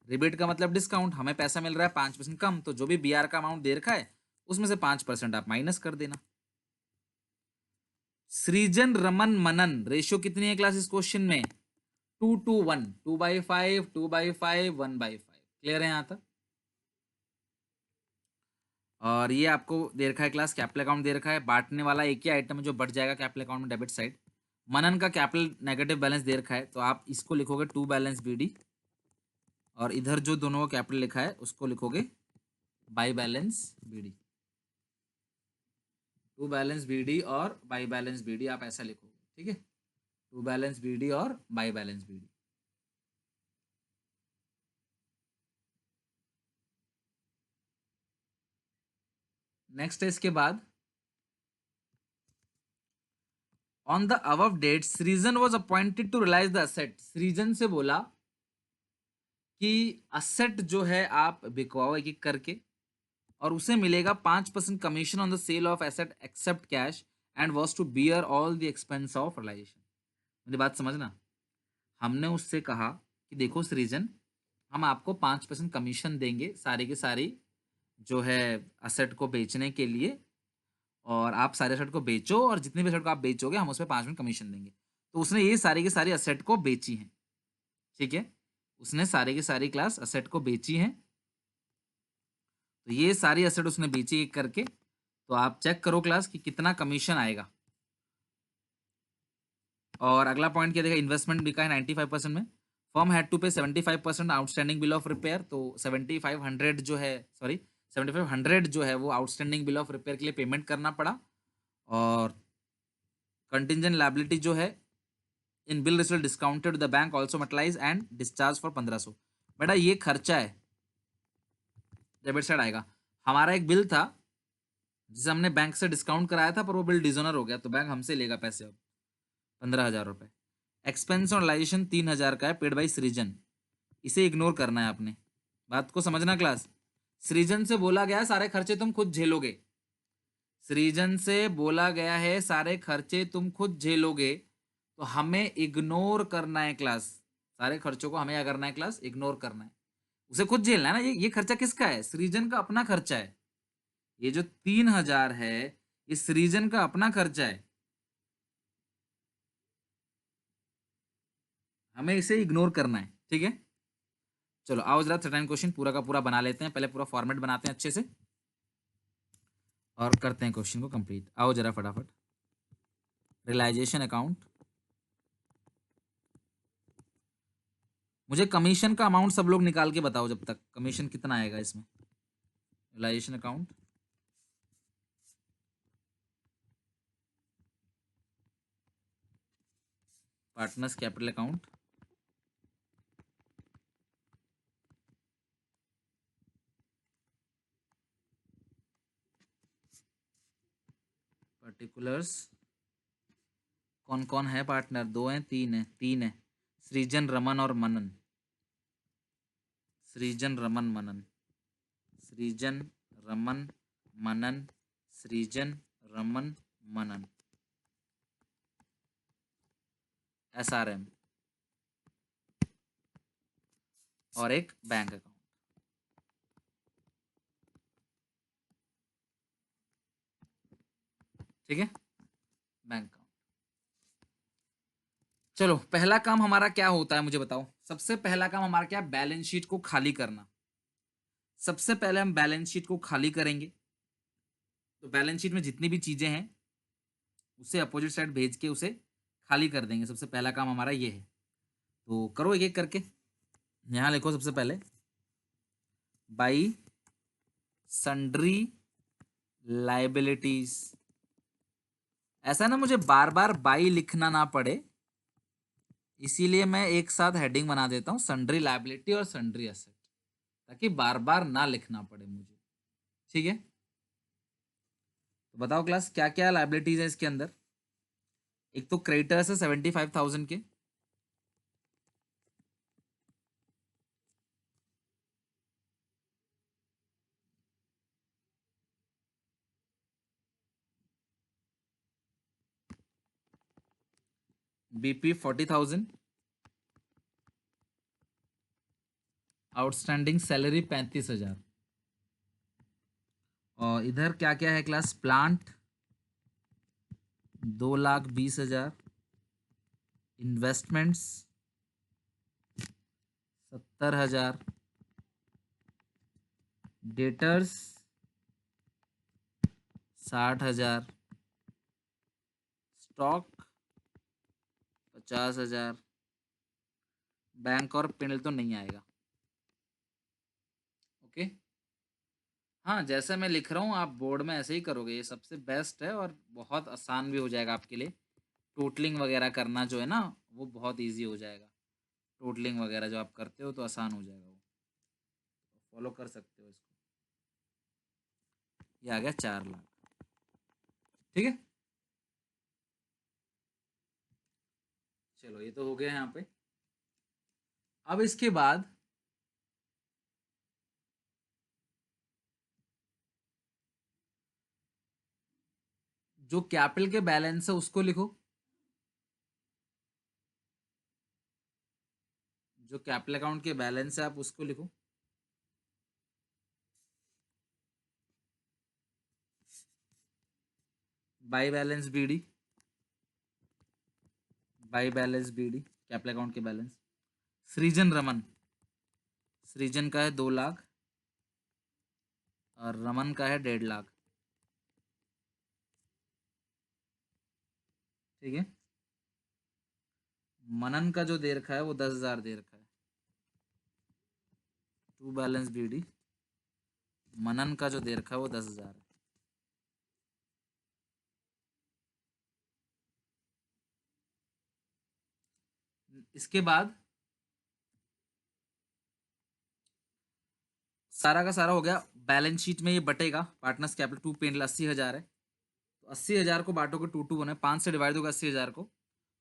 रिबेट का मतलब डिस्काउंट, हमें पैसा मिल रहा है 5% कम, तो जो भी बी आर का अमाउंट दे रखा है उसमें से 5% आप माइनस कर देना। सृजन रमन मनन रेशियो कितनी है क्लास इस क्वेश्चन में, 2:1, 2/5, 2/5, 1/5। क्लियर है यहाँ तक। और ये आपको दे रखा है क्लास, कैपिटल अकाउंट दे रखा है, बांटने वाला एक ही आइटम है जो बढ़ जाएगा कैपिटल अकाउंट में डेबिट साइड। मनन का कैपिटल नेगेटिव बैलेंस दे रखा है, तो आप इसको लिखोगे टू बैलेंस बीडी, और इधर जो दोनों का कैपिटल लिखा है उसको लिखोगे by balance BD. To balance BD और बाई बैलेंस बीडी आप ऐसा लिखोगे, ठीक है। टू बैलेंस बीडी और बाई बैलेंस बीडी। नेक्स्ट है इसके बाद, on the above date Srijan was appointed to realise the asset. Srijan से बोला कि असेट जो है आप बिकवाओ एक एक करके, और उसे मिलेगा 5% commission on the sale of asset except cash, and was to bear all the expense of realisation. मेरी बात समझना, हमने उससे कहा कि देखो सृजन, हम आपको 5% कमीशन देंगे सारी की सारी जो है असेट को बेचने के लिए, और आप सारे असेट को बेचो, और जितने भी असेट को आप बेचोगे हम उस पर 5% कमीशन देंगे। तो उसने ये सारी की सारी असेट को बेची है, ठीक है, उसने सारी की सारी क्लास असेट को बेची है, तो ये सारी एसेट उसने बेची एक करके। तो आप चेक करो क्लास कि कितना कमीशन आएगा। और अगला पॉइंट क्या देगा, इन्वेस्टमेंट बिका है 95% में। फर्म हैड टू पे 75% आउटस्टैंडिंग बिल ऑफ रिपेयर। तो 7500 जो है, सॉरी 7500 जो है वो आउटस्टैंडिंग बिल ऑफ रिपेयर के लिए पेमेंट करना पड़ा। और कंटिजेंट लायबिलिटी जो है in bill received discounted the bank also materialise and discharge for 1500। बेटा ये खर्चा है, डेबिट साइड आएगा। हमारा एक बिल था जिसे हमने बैंक से डिस्काउंट कराया था, पर वो बिल डिसऑनर हो गया तो बैंक हमसे लेगा पैसे अब 15,000 रुपए। एक्सपेंस और लाइजेशन 3,000 का है, पेड बाई सृजन। इसे इग्नोर करना है आपने, बात को समझना क्लास। सृजन से बोला गया सारे खर्चे तुम खुद झेलोगे। सृजन से बोला गया है सारे खर्चे तुम खुद झेलोगे, तो हमें इग्नोर करना है क्लास। सारे खर्चों को हमें क्या करना है क्लास, इग्नोर करना है। उसे खुद झेलना है ना। ये खर्चा किसका है, सृजन का अपना खर्चा है। ये जो 3,000 है ये सृजन का अपना खर्चा है, हमें इसे इग्नोर करना है, ठीक है। चलो आओ जरा थर्ड क्वेश्चन पूरा का पूरा बना लेते हैं, पहले पूरा फॉर्मेट बनाते हैं अच्छे से और करते हैं क्वेश्चन को कंप्लीट। आओ जरा फटाफट। रियलाइजेशन अकाउंट, मुझे कमीशन का अमाउंट सब लोग निकाल के बताओ जब तक, कमीशन कितना आएगा इसमें। Realisation account, partners capital account, particulars, कौन कौन है पार्टनर, दो हैं तीन है, तीन है, सृजन रमन और मनन। सृजन रमन मनन, सृजन रमन मनन, सृजन रमन मनन, SRM, और एक बैंक अकाउंट। ठीक है, बैंक अकाउंट। चलो पहला काम हमारा क्या होता है मुझे बताओ। सबसे पहला काम हमारा क्या है, बैलेंस शीट को खाली करना। सबसे पहले हम बैलेंस शीट को खाली करेंगे। तो बैलेंस शीट में जितनी भी चीजें हैं उसे अपोजिट साइड भेज के उसे खाली कर देंगे। सबसे पहला काम हमारा ये है, तो करो एक एक करके। यहां लिखो सबसे पहले बाई सन्ड्री लाइबिलिटीज। ऐसा ना मुझे बार बार बाई लिखना ना पड़े, इसीलिए मैं एक साथ हेडिंग बना देता हूं, सन्ड्री लाइबिलिटी और सन्ड्री एसेट, ताकि बार बार ना लिखना पड़े मुझे। ठीक है, तो बताओ क्लास क्या क्या लाइबिलिटीज है इसके अंदर। एक तो क्रेडिटर्स है 75,000 के, BP 40,000, आउटस्टैंडिंग सैलरी 35,000। और इधर क्या क्या है class, plant 2,20,000, investments 70,000, debtors 60,000, stock 50,000, bank और पिनल तो नहीं आएगा। ओके, हाँ जैसा मैं लिख रहा हूँ आप बोर्ड में ऐसे ही करोगे, ये सबसे बेस्ट है और बहुत आसान भी हो जाएगा आपके लिए। टोटलिंग वगैरह करना जो है ना वो बहुत इजी हो जाएगा। टोटलिंग वगैरह जो आप करते हो तो आसान हो जाएगा, वो फॉलो कर सकते हो इसको। ये आ गया 4 लाख, ठीक है। चलो ये तो हो गया यहाँ पे। अब इसके बाद जो कैपिटल के बैलेंस है उसको लिखो। जो कैपिटल अकाउंट के बैलेंस है आप उसको लिखो। By balance BD, by balance BD capital account के बैलेंस। सृजन रमन, सृजन का है 2 लाख, और रमन का है 1.5 लाख। ठीक है, मनन का जो दे रखा है वो 10,000 दे रखा है। टू बैलेंस बीडी, मनन का जो दे रखा है वो 10,000 है। इसके बाद सारा का सारा हो गया। बैलेंस शीट में ये बटेगा। पार्टनर्स कैपिटल 2 पेंडल 80,000 है, तो 80,000 को बांटोगे 2 2 1 है, 5 से डिवाइड होगा 80,000 को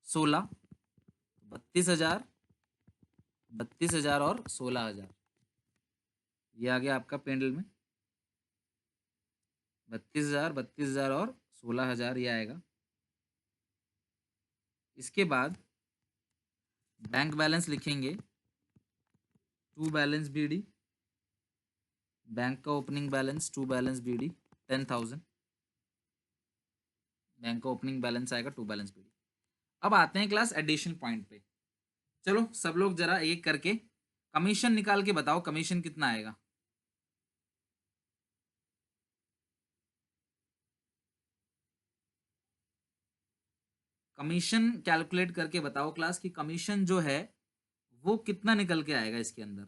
16, 32,000, 32,000 और 16,000। ये आ गया आपका पेंडल में 32,000, 32,000 और 16,000 ये आएगा। इसके बाद बैंक बैलेंस लिखेंगे, टू बैलेंस बीडी, बैंक का opening balance to balance BD 10,000, bank का ओपनिंग बैलेंस आएगा टू बैलेंस बीडी। अब आते हैं क्लास एडिशन पॉइंट पे। चलो सब लोग जरा एक करके कमीशन निकाल के बताओ, कमीशन कितना आएगा। कमीशन कैलकुलेट करके बताओ क्लास कि कमीशन जो है वो कितना निकल के आएगा इसके अंदर।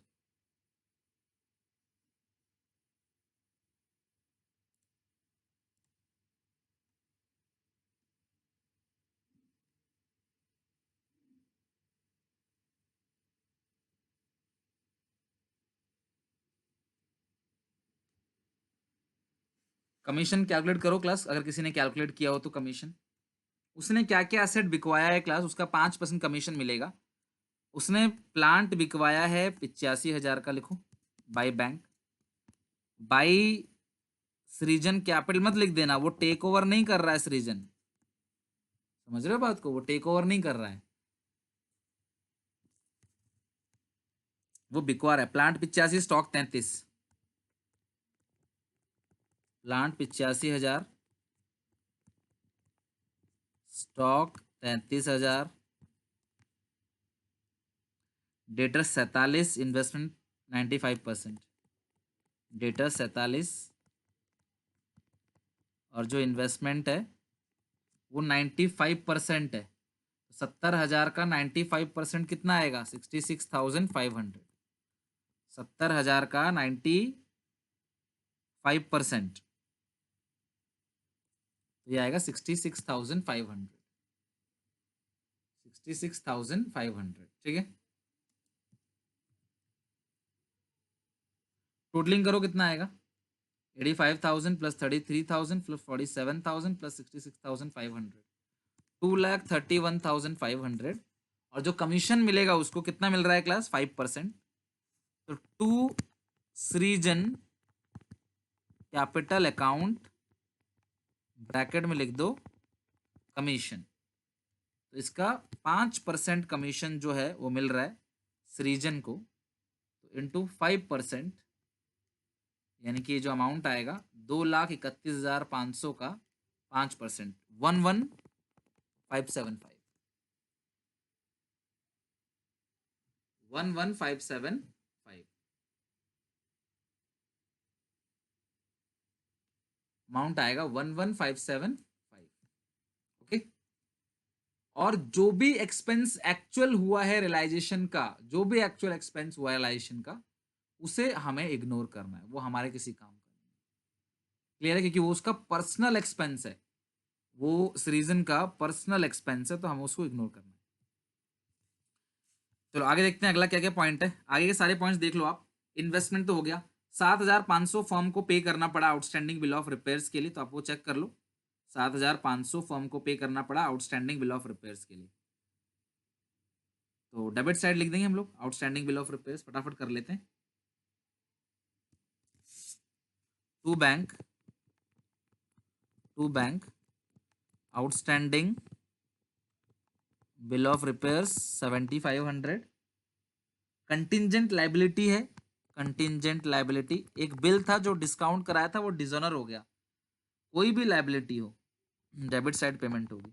कमीशन कैलकुलेट करो क्लास, अगर किसी ने कैलकुलेट किया हो तो कमीशन। उसने क्या क्या एसेट बिकवाया है क्लास, उसका 5% कमीशन मिलेगा। उसने प्लांट बिकवाया है 85,000 का, लिखो बाय बैंक। बाई सृजन कैपिटल मत लिख देना, वो टेक ओवर नहीं कर रहा है सृजन, समझ रहे हो बात को, वो टेक ओवर नहीं कर रहा है, वो बिकवा रहा है। Plant 85, stock 33, plant 85,000, stock 33,000, debtor 47, investment 95%, debtor 47 और जो इन्वेस्टमेंट है वो 95% है। 70,000 का 95% कितना आएगा, 66,500। 70,000 का 95%, तो ये आएगा 66,500, 66,500। ठीक है, टोटलिंग करो कितना आएगा, 85,000 प्लस 33,000 प्लस 47,000 प्लस 66,500, 2,31,500। और जो कमीशन मिलेगा उसको कितना मिल रहा है क्लास, 5%। तो टू सृजन कैपिटल अकाउंट ब्रैकेट में लिख दो कमीशन, तो इसका 5% कमीशन जो है वो मिल रहा है सृजन को, तो इंटू 5%, यानी कि जो अमाउंट आएगा 2,31,500 का 5%, 11,575, 11,575 अमाउंट आएगा, 11,575। ओके, और जो भी एक्सपेंस एक्चुअल हुआ है रियलाइजेशन का, जो भी एक्चुअल एक्सपेंस हुआ है रियलाइजेशन का, उसे हमें इग्नोर करना है, वो हमारे किसी काम का नहीं। क्लियर है, क्योंकि वो उसका पर्सनल एक्सपेंस है, वो सृजन का पर्सनल एक्सपेंस है, तो हमें उसको इग्नोर करना है। चलो आगे देखते हैं अगला क्या क्या पॉइंट है। आगे के सारे पॉइंट्स देख लो आप। इन्वेस्टमेंट तो हो गया, 7,500 फर्म को पे करना पड़ा आउटस्टैंडिंग बिल ऑफ रिपेयर्स के लिए, तो आप वो चेक कर लो। 7,500 फर्म को पे करना पड़ा आउटस्टैंडिंग बिल ऑफ रिपेयर्स के लिए, तो डेबिट साइड लिख देंगे हम लोग, आउटस्टैंडिंग बिल ऑफ रिपेयर्स फटाफट कर लेते हैं। To bank outstanding bill of repairs 7,500। Contingent liability है, कंटिंजेंट लाइबिलिटी एक बिल था जो डिस्काउंट कराया था, वो डिसऑनर हो गया। कोई भी लाइबिलिटी हो, डेबिट साइड पेमेंट होगी।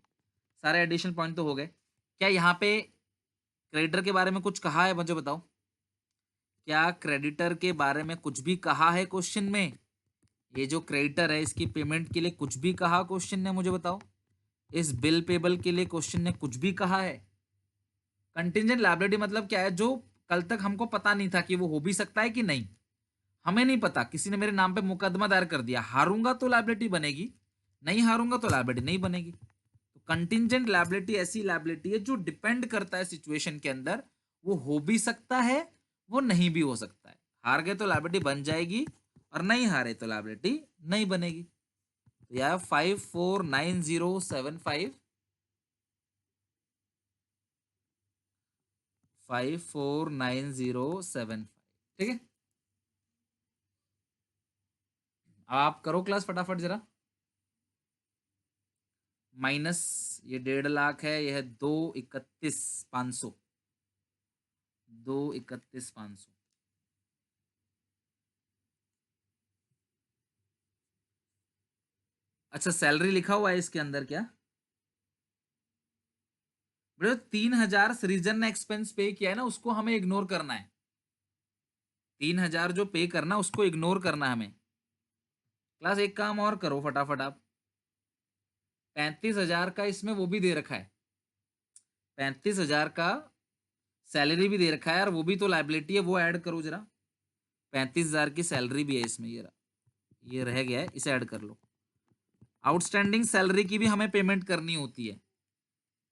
सारे एडिशनल पॉइंट तो हो गए। क्या यहाँ पे क्रेडिटर के बारे में कुछ कहा है, मुझे बताओ, क्या क्रेडिटर के बारे में कुछ भी कहा है क्वेश्चन में? ये जो क्रेडिटर है इसकी पेमेंट के लिए कुछ भी कहा क्वेश्चन ने, मुझे बताओ। इस बिल पेबल के लिए क्वेश्चन ने कुछ भी कहा है? कंटिंजेंट लायबिलिटी मतलब क्या है? जो कल तक हमको पता नहीं था कि वो हो भी सकता है कि नहीं, हमें नहीं पता, किसी ने मेरे नाम पे मुकदमा दायर कर दिया, हारूंगा तो लायबिलिटी बनेगी, नहीं हारूंगा तो लायबिलिटी नहीं बनेगी। तो कंटिंजेंट लायबिलिटी ऐसी लायबिलिटी है जो डिपेंड करता है सिचुएशन के अंदर, वो हो भी सकता है, वो नहीं भी हो सकता है। हार गए तो लायबिलिटी बन जाएगी और नहीं हारे तो लायबिलिटी नहीं बनेगी। तो यह 549075, 549075, ठीक है। अब आप करो क्लास फटाफट जरा। माइनस ये 1.5 लाख है, यह है 231,500, 231,500। अच्छा, सैलरी लिखा हुआ है इसके अंदर क्या? बेटा 3,000 सृजन ने एक्सपेंस पे किया है ना, उसको हमें इग्नोर करना है। 3,000 जो पे करना उसको इग्नोर करना है हमें। क्लास एक काम और करो फटाफट आप, 35,000 का इसमें वो भी दे रखा है, 35,000 का सैलरी भी दे रखा है, और वो भी तो लाइबिलिटी है, वो ऐड करो जरा। 35,000 की सैलरी भी है इसमें, ये रह गया है, इसे ऐड कर लो। आउटस्टैंडिंग सैलरी की भी हमें पेमेंट करनी होती है,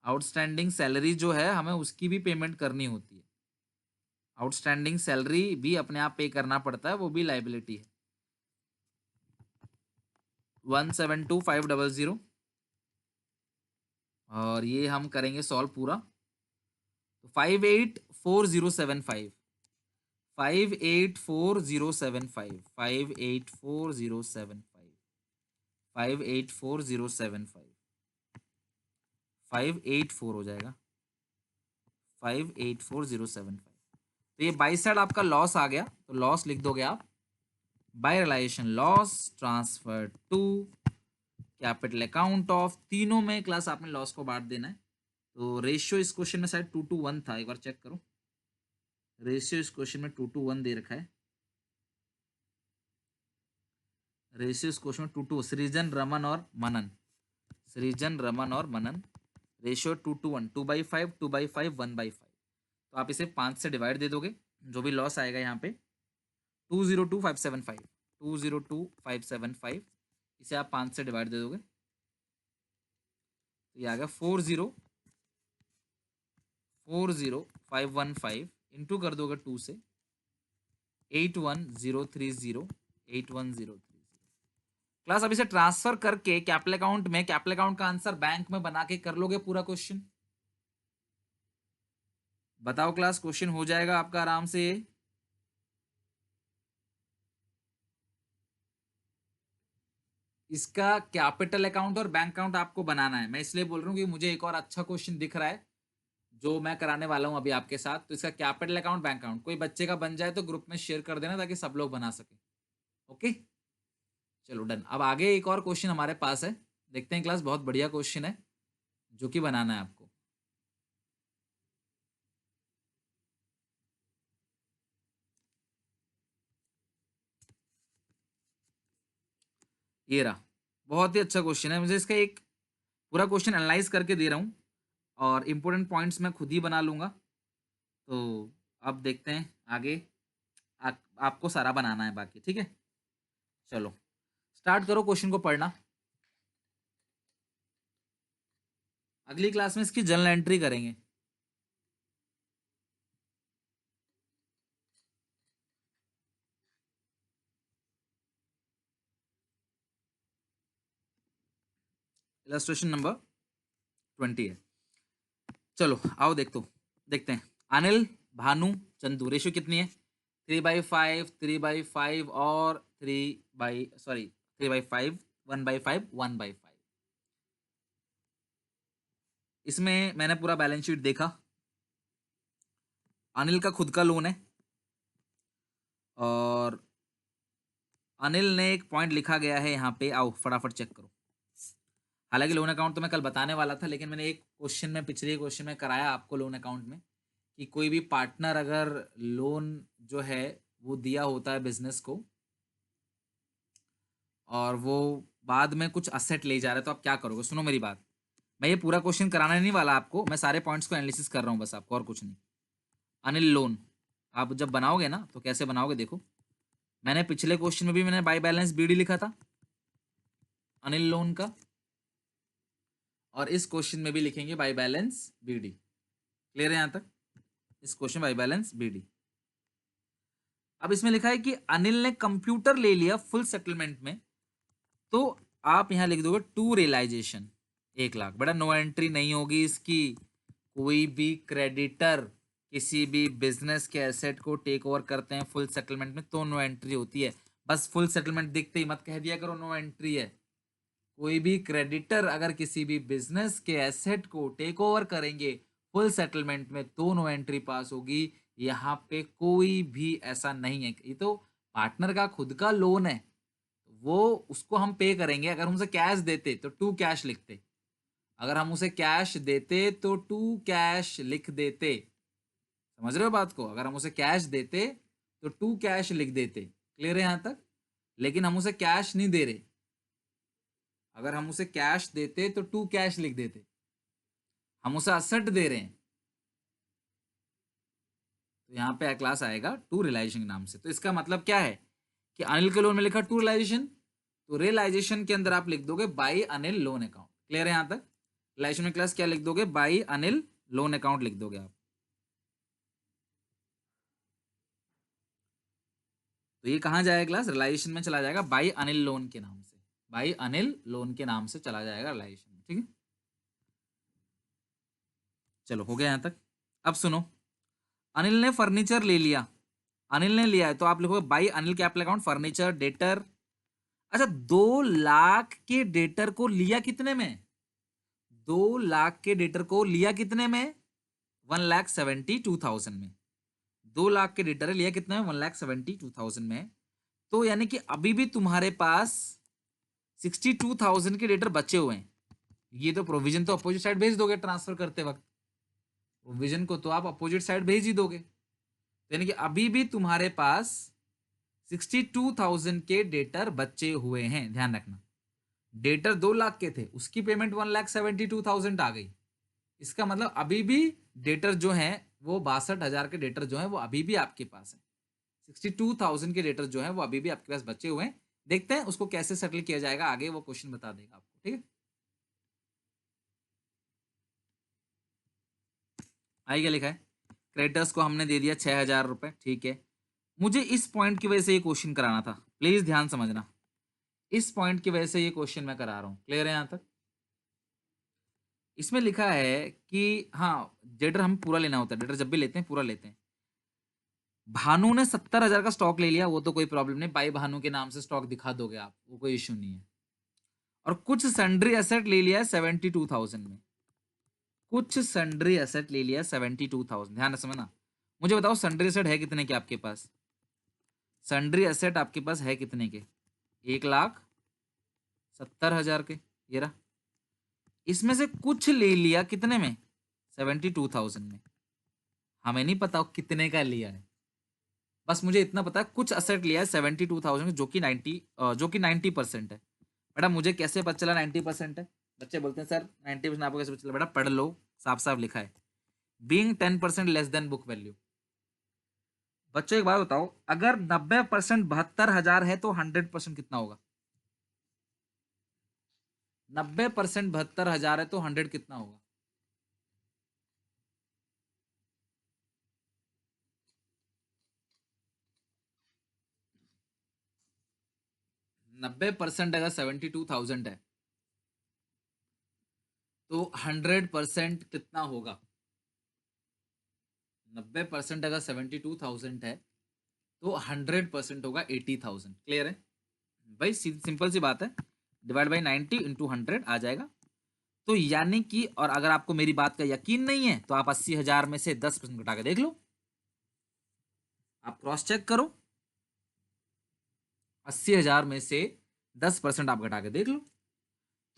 आउटस्टैंडिंग सैलरी जो है हमें उसकी भी पेमेंट करनी होती है। आउटस्टैंडिंग सैलरी भी अपने आप पे करना पड़ता है, वो भी लाइबिलिटी है। 172,500, और ये हम करेंगे सॉल्व पूरा। तो 584075, 584075, 584075, 584075, 584 हो जाएगा, 584075। तो ये बाई साइड आपका लॉस आ गया, तो लॉस लिख दोगे आप, by realisation loss transfer to capital account of, तीनों में क्लास आपने लॉस को बांट देना है। तो रेशियो इस क्वेश्चन में शायद 2:1 था, एक बार चेक करो। रेशियो इस क्वेश्चन में 2:1 दे रखा है, रेशियो इस क्वेश्चन में 2:2, सृजन रमन और मनन, सृजन रमन और मनन, रेशियो 2:1, 2/5, 2/5, 1/5। तो आप इसे 5 से डिवाइड दे दोगे, जो भी लॉस आएगा यहाँ पे 202,575, 202,575, इसे आप 5 से डिवाइड दे दोगे, तो ये आ गया 40515, इंटू कर दोगे 2 से, 81030, 81030। क्लास अब इसे ट्रांसफर करके कैपिटल अकाउंट में, कैपिटल अकाउंट का आंसर बैंक में बना के कर लोगे पूरा क्वेश्चन? बताओ क्लास, क्वेश्चन हो जाएगा आपका आराम से। इसका कैपिटल अकाउंट और बैंक अकाउंट आपको बनाना है, मैं इसलिए बोल रहा हूँ कि मुझे एक और अच्छा क्वेश्चन दिख रहा है जो मैं कराने वाला हूं अभी आपके साथ। तो इसका कैपिटल अकाउंट बैंक अकाउंट कोई बच्चे का बन जाए तो ग्रुप में शेयर कर देना ताकि सब लोग बना सके। ओके, चलो डन। अब आगे एक और क्वेश्चन हमारे पास है, देखते हैं क्लास, बहुत बढ़िया क्वेश्चन है जो कि बनाना है आपको। ये रहा, बहुत ही अच्छा क्वेश्चन है, मुझे इसका एक पूरा क्वेश्चन एनालाइज करके दे रहा हूँ और इंपॉर्टेंट पॉइंट्स मैं खुद ही बना लूंगा। तो अब देखते हैं आगे, आपको सारा बनाना है बाकी, ठीक है। चलो स्टार्ट करो क्वेश्चन को पढ़ना। अगली क्लास में इसकी जर्नल एंट्री करेंगे। इलस्ट्रेशन नंबर 20 है। चलो आओ देखते हैं। अनिल, भानु, चंदू, रेशियो कितनी है? 3/5, 3/5 और 3/5, 1/5, 1/5। इसमें मैंने पूरा बैलेंस शीट देखा, अनिल का खुद का लोन है, और अनिल ने एक पॉइंट लिखा गया है यहाँ पे, आओ फटाफट चेक करो। हालांकि लोन अकाउंट तो मैं कल बताने वाला था, लेकिन मैंने एक क्वेश्चन में, पिछले क्वेश्चन में कराया आपको लोन अकाउंट में, कि कोई भी पार्टनर अगर लोन जो है वो दिया होता है बिजनेस को, और वो बाद में कुछ असेट ले जा रहा है, तो आप क्या करोगे? सुनो मेरी बात, मैं ये पूरा क्वेश्चन कराने नहीं वाला आपको, मैं सारे पॉइंट्स को एनालिसिस कर रहा हूँ बस आपको, और कुछ नहीं। अनिल लोन आप जब बनाओगे ना तो कैसे बनाओगे, देखो मैंने पिछले क्वेश्चन में भी मैंने बाई बैलेंस बीडी लिखा था अनिल लोन का, और इस क्वेश्चन में भी लिखेंगे बाई बैलेंस बीडी। क्लियर है यहां तक? इस क्वेश्चन बाई बैलेंस बीडी। अब इसमें लिखा है कि अनिल ने कंप्यूटर ले लिया फुल सेटलमेंट में, तो आप यहां लिख दोगे टू रियलाइजेशन 1 लाख। बेटा नो एंट्री नहीं होगी इसकी। कोई भी क्रेडिटर किसी भी बिजनेस के एसेट को टेक ओवर करते हैं फुल सेटलमेंट में तो नो एंट्री होती है। बस फुल सेटलमेंट दिखते ही मत कह दिया करो नो एंट्री है। कोई भी क्रेडिटर अगर किसी भी बिजनेस के एसेट को टेक ओवर करेंगे फुल सेटलमेंट में तो नो एंट्री पास होगी। यहाँ पे कोई भी ऐसा नहीं है, ये तो पार्टनर का खुद का लोन है, वो उसको हम पे करेंगे। अगर हमसे कैश देते तो टू कैश लिखते, अगर हम उसे कैश देते तो टू कैश लिख देते। समझ रहे हो बात को? अगर हम उसे कैश देते तो टू कैश लिख देते। क्लियर है यहां तक? लेकिन हम उसे कैश नहीं दे रहे, अगर हम उसे कैश देते तो टू कैश लिख देते, हम उसे असेट दे रहे हैं, तो यहाँ पे क्लास आएगा टू रियलाइजेशन नाम से। तो इसका मतलब क्या है कि अनिल के लोन में लिखा टू रियलाइजेशन, तो रियलाइजेशन के अंदर आप लिख दोगे by Anil loan account. Clear है यहां तक? रियलाइजेशन में क्लास क्या लिख दोगे? बाई अनिल लोन अकाउंट लिख दोगे आप। तो ये कहाँ जाएगा क्लास? रियलाइजेशन में चला जाएगा बाई अनिल लोन के नाम से, बाई अनिल लोन के नाम से चला जाएगा रियलाइजेशन में। ठीक है, चलो हो गया यहां तक। अब सुनो, अनिल ने फर्नीचर ले लिया, अनिल ने लिया है तो आप लिखोगे by Anil capital account furniture debtor. अच्छा 2 लाख के डेटर को लिया कितने में? 2 लाख के डेटर को लिया कितने में? 1,72,000 में। 2 लाख के डेटर लिया कितने में? 1,72,000 में। तो यानी कि अभी भी तुम्हारे पास 62,000 के डेटर बचे हुए हैं। ये तो प्रोविजन तो अपोजिट साइड भेज दोगे ट्रांसफर करते वक्त, प्रोविजन को तो आप अपोजिट साइड भेज ही दोगे, यानी कि अभी भी तुम्हारे पास 62,000 के डेटर बचे हुए हैं। ध्यान रखना, डेटर 2 लाख के थे, उसकी पेमेंट 1,72,000 आ गई। इसका मतलब अभी भी डेटर जो है वो 62,000 के डेटर जो है वो अभी भी आपके पास है। 62,000 के डेटर जो है वो अभी भी आपके पास बचे हुए हैं। देखते हैं उसको कैसे सेटल किया जाएगा, आगे वो क्वेश्चन बता देगा आपको। ठीक है, आई क्या लिखा है? क्रेडिटर्स को हमने दे दिया 6,000 रुपए। ठीक है, मुझे इस पॉइंट की वजह से ये क्वेश्चन कराना था, प्लीज ध्यान समझना, इस पॉइंट की वजह से ये क्वेश्चन मैं करा रहा हूं। क्लियर है यहां तक? इसमें लिखा है कि हाँ डेटर हम पूरा लेना होता है, डेटर जब भी लेते हैं पूरा लेते हैं। भानु ने 70,000 का स्टॉक ले लिया, वो तो कोई प्रॉब्लम नहीं, बाई भानु के नाम से स्टॉक दिखा दोगे आप, वो कोई इश्यू नहीं है। और कुछ सन्ड्री एसेट ले लिया है 72,000 में, कुछ सन्ड्री एसेट ले लिया 72,000। ध्यान से समझना, मुझे बताओ सन्ड्री एसेट है कितने के आपके पास? सन्ड्री एसेट आपके पास है कितने के? 1,70,000 के। ये रहा, इसमें से कुछ ले लिया कितने में? 72,000 में। हमें नहीं पता कितने का लिया है, बस मुझे इतना पता है कुछ असेट लिया है 72,000 जो कि 90% है। बेटा मुझे कैसे पता चला 90% है? बच्चे बोलते हैं सर 90% आपको कैसे पता चला? बेटा पढ़ लो, साफ साफ लिखा है, being 10% less than book value. बच्चों एक बात बताओ, अगर 90% 72,000 है तो 100% कितना होगा? 90% 72,000 है तो 100 कितना होगा? 90% अगर 72,000 है तो 100% कितना होगा? 90% अगर 72,000 है तो 100% होगा 80,000। क्लियर है भाई? सिंपल सी बात है, डिवाइड बाई 90 इंटू 100 आ जाएगा। तो यानी कि, और अगर आपको मेरी बात का यकीन नहीं है तो आप 80,000 में से 10% घटा के देख लो, आप क्रॉस चेक करो, 80,000 में से 10% आप घटा के देख लो।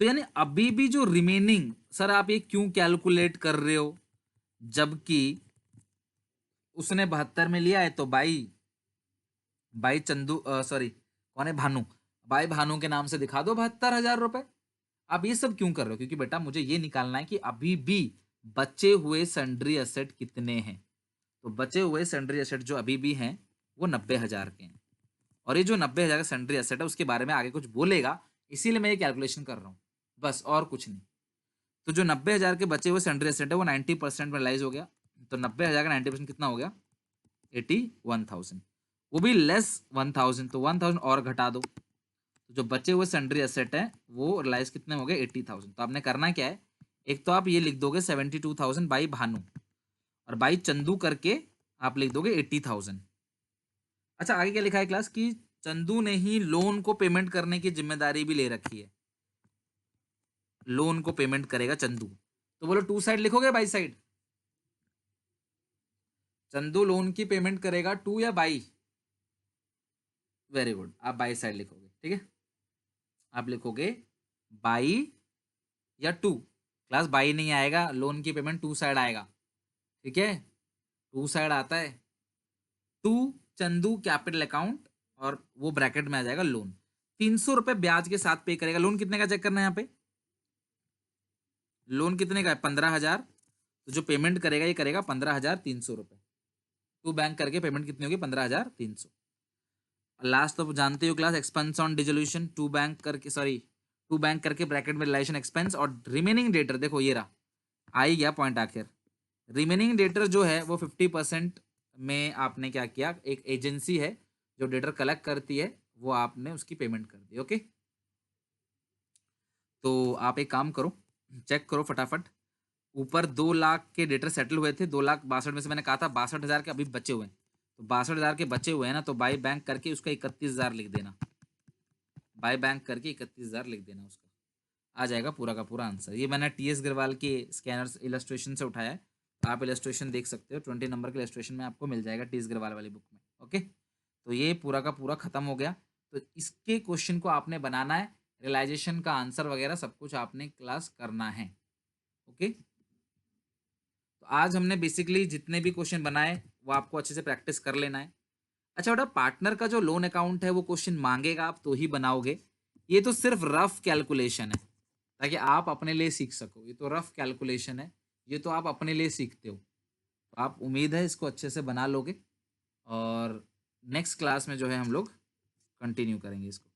तो यानी अभी भी जो रिमेनिंग, सर आप ये क्यों कैलकुलेट कर रहे हो जबकि उसने 72 में लिया है, तो बाई बाई चंदू सॉरी कौन है? भानु। भाई भानु के नाम से दिखा दो 72,000 रुपए। आप ये सब क्यों कर रहे हो? क्योंकि बेटा मुझे ये निकालना है कि अभी भी बचे हुए सन्ड्री एसेट कितने हैं। तो बचे हुए सन्ड्री एसेट जो अभी भी हैं वो 90,000 के हैं, और ये जो 90,000 का सन्ड्री एसेट है उसके बारे में आगे कुछ बोलेगा, इसीलिए मैं ये कैलकुलेशन कर रहा हूँ, बस और कुछ नहीं। तो जो 90,000 के बचे हुए सन्ड्री एसेट है वो 90% में रिलाइज हो गया। तो 90,000 का 90% कितना हो गया? 81,000। वो भी लेस 1,000, तो 1,000 और घटा दो। तो जो बचे हुए सन्ड्री एसेट है वो रिलाइज कितने हो गए? 80,000। तो आपने करना क्या है, एक तो आप ये लिख दोगे 72,000 बाई भानु, और बाई चंदू करके आप लिख दोगे 80,000। अच्छा, आगे क्या लिखा है क्लास की चंदू ने ही लोन को पेमेंट करने की जिम्मेदारी भी ले रखी है। लोन को पेमेंट करेगा चंदू, तो बोलो टू साइड लिखोगे बाई साइड? चंदू लोन की पेमेंट करेगा टू या बाई? वेरी गुड, आप बाई साइड लिखोगे, ठीक है। आप लिखोगे बाई या टू। क्लास बाई नहीं आएगा, लोन की पेमेंट टू साइड आएगा, ठीक है। टू साइड आता है, टू चंदू कैपिटल अकाउंट, और वो ब्रैकेट में आ जाएगा लोन। 300 रुपए ब्याज के साथ पे करेगा। लोन कितने का चेक करना है यहाँ पे? लोन कितने का है? 15,000। तो जो पेमेंट करेगा ये करेगा 15,300 रुपए। टू बैंक करके पेमेंट कितनी होगी? 15,300। लास्ट तो जानते हो class, expense on dissolution, to bank करके, सॉरी, टू बैंक करके ब्रैकेट में रिलेशन एक्सपेंस, और रिमेनिंग डेटर देखो ये रहा, आ ही गया पॉइंट आखिर। रिमेनिंग डेटर जो है वो 50% में आपने क्या किया, एक एजेंसी है जो डेटर कलेक्ट करती है, वो आपने उसकी पेमेंट कर दी। ओके, तो आप एक काम करो, चेक करो फटाफट। ऊपर 2 लाख के डेटर सेटल हुए थे, 2,62,000 में से मैंने कहा था 62,000 के अभी बचे हुए हैं। तो 62,000 के बचे हुए हैं ना, तो बाई बैंक करके उसका 31,000 लिख देना। बाय बैंक करके 31,000 लिख देना, उसका आ जाएगा पूरा का पूरा आंसर। ये मैंने टीएस अग्रवाल के स्कैनर्स इलस्ट्रेशन से उठाया है, तो आप इलस्ट्रेशन देख सकते हो, 20 नंबर का इलस्ट्रेशन में आपको मिल जाएगा टीएस अग्रवाल वाली बुक में। ओके, तो ये पूरा का पूरा खत्म हो गया। तो इसके क्वेश्चन को आपने बनाना है, रियलाइजेशन का आंसर वगैरह सब कुछ आपने क्लास करना है। ओके, तो आज हमने बेसिकली जितने भी क्वेश्चन बनाए वो आपको अच्छे से प्रैक्टिस कर लेना है। अच्छा बेटा, पार्टनर का जो लोन अकाउंट है वो क्वेश्चन मांगेगा आप तो ही बनाओगे। ये तो सिर्फ रफ कैलकुलेशन है, ताकि आप अपने लिए सीख सको। ये तो रफ कैलकुलेशन है, ये तो आप अपने लिए सीखते हो। तो आप, उम्मीद है इसको अच्छे से बना लोगे, और नेक्स्ट क्लास में जो है हम लोग कंटिन्यू करेंगे इसको।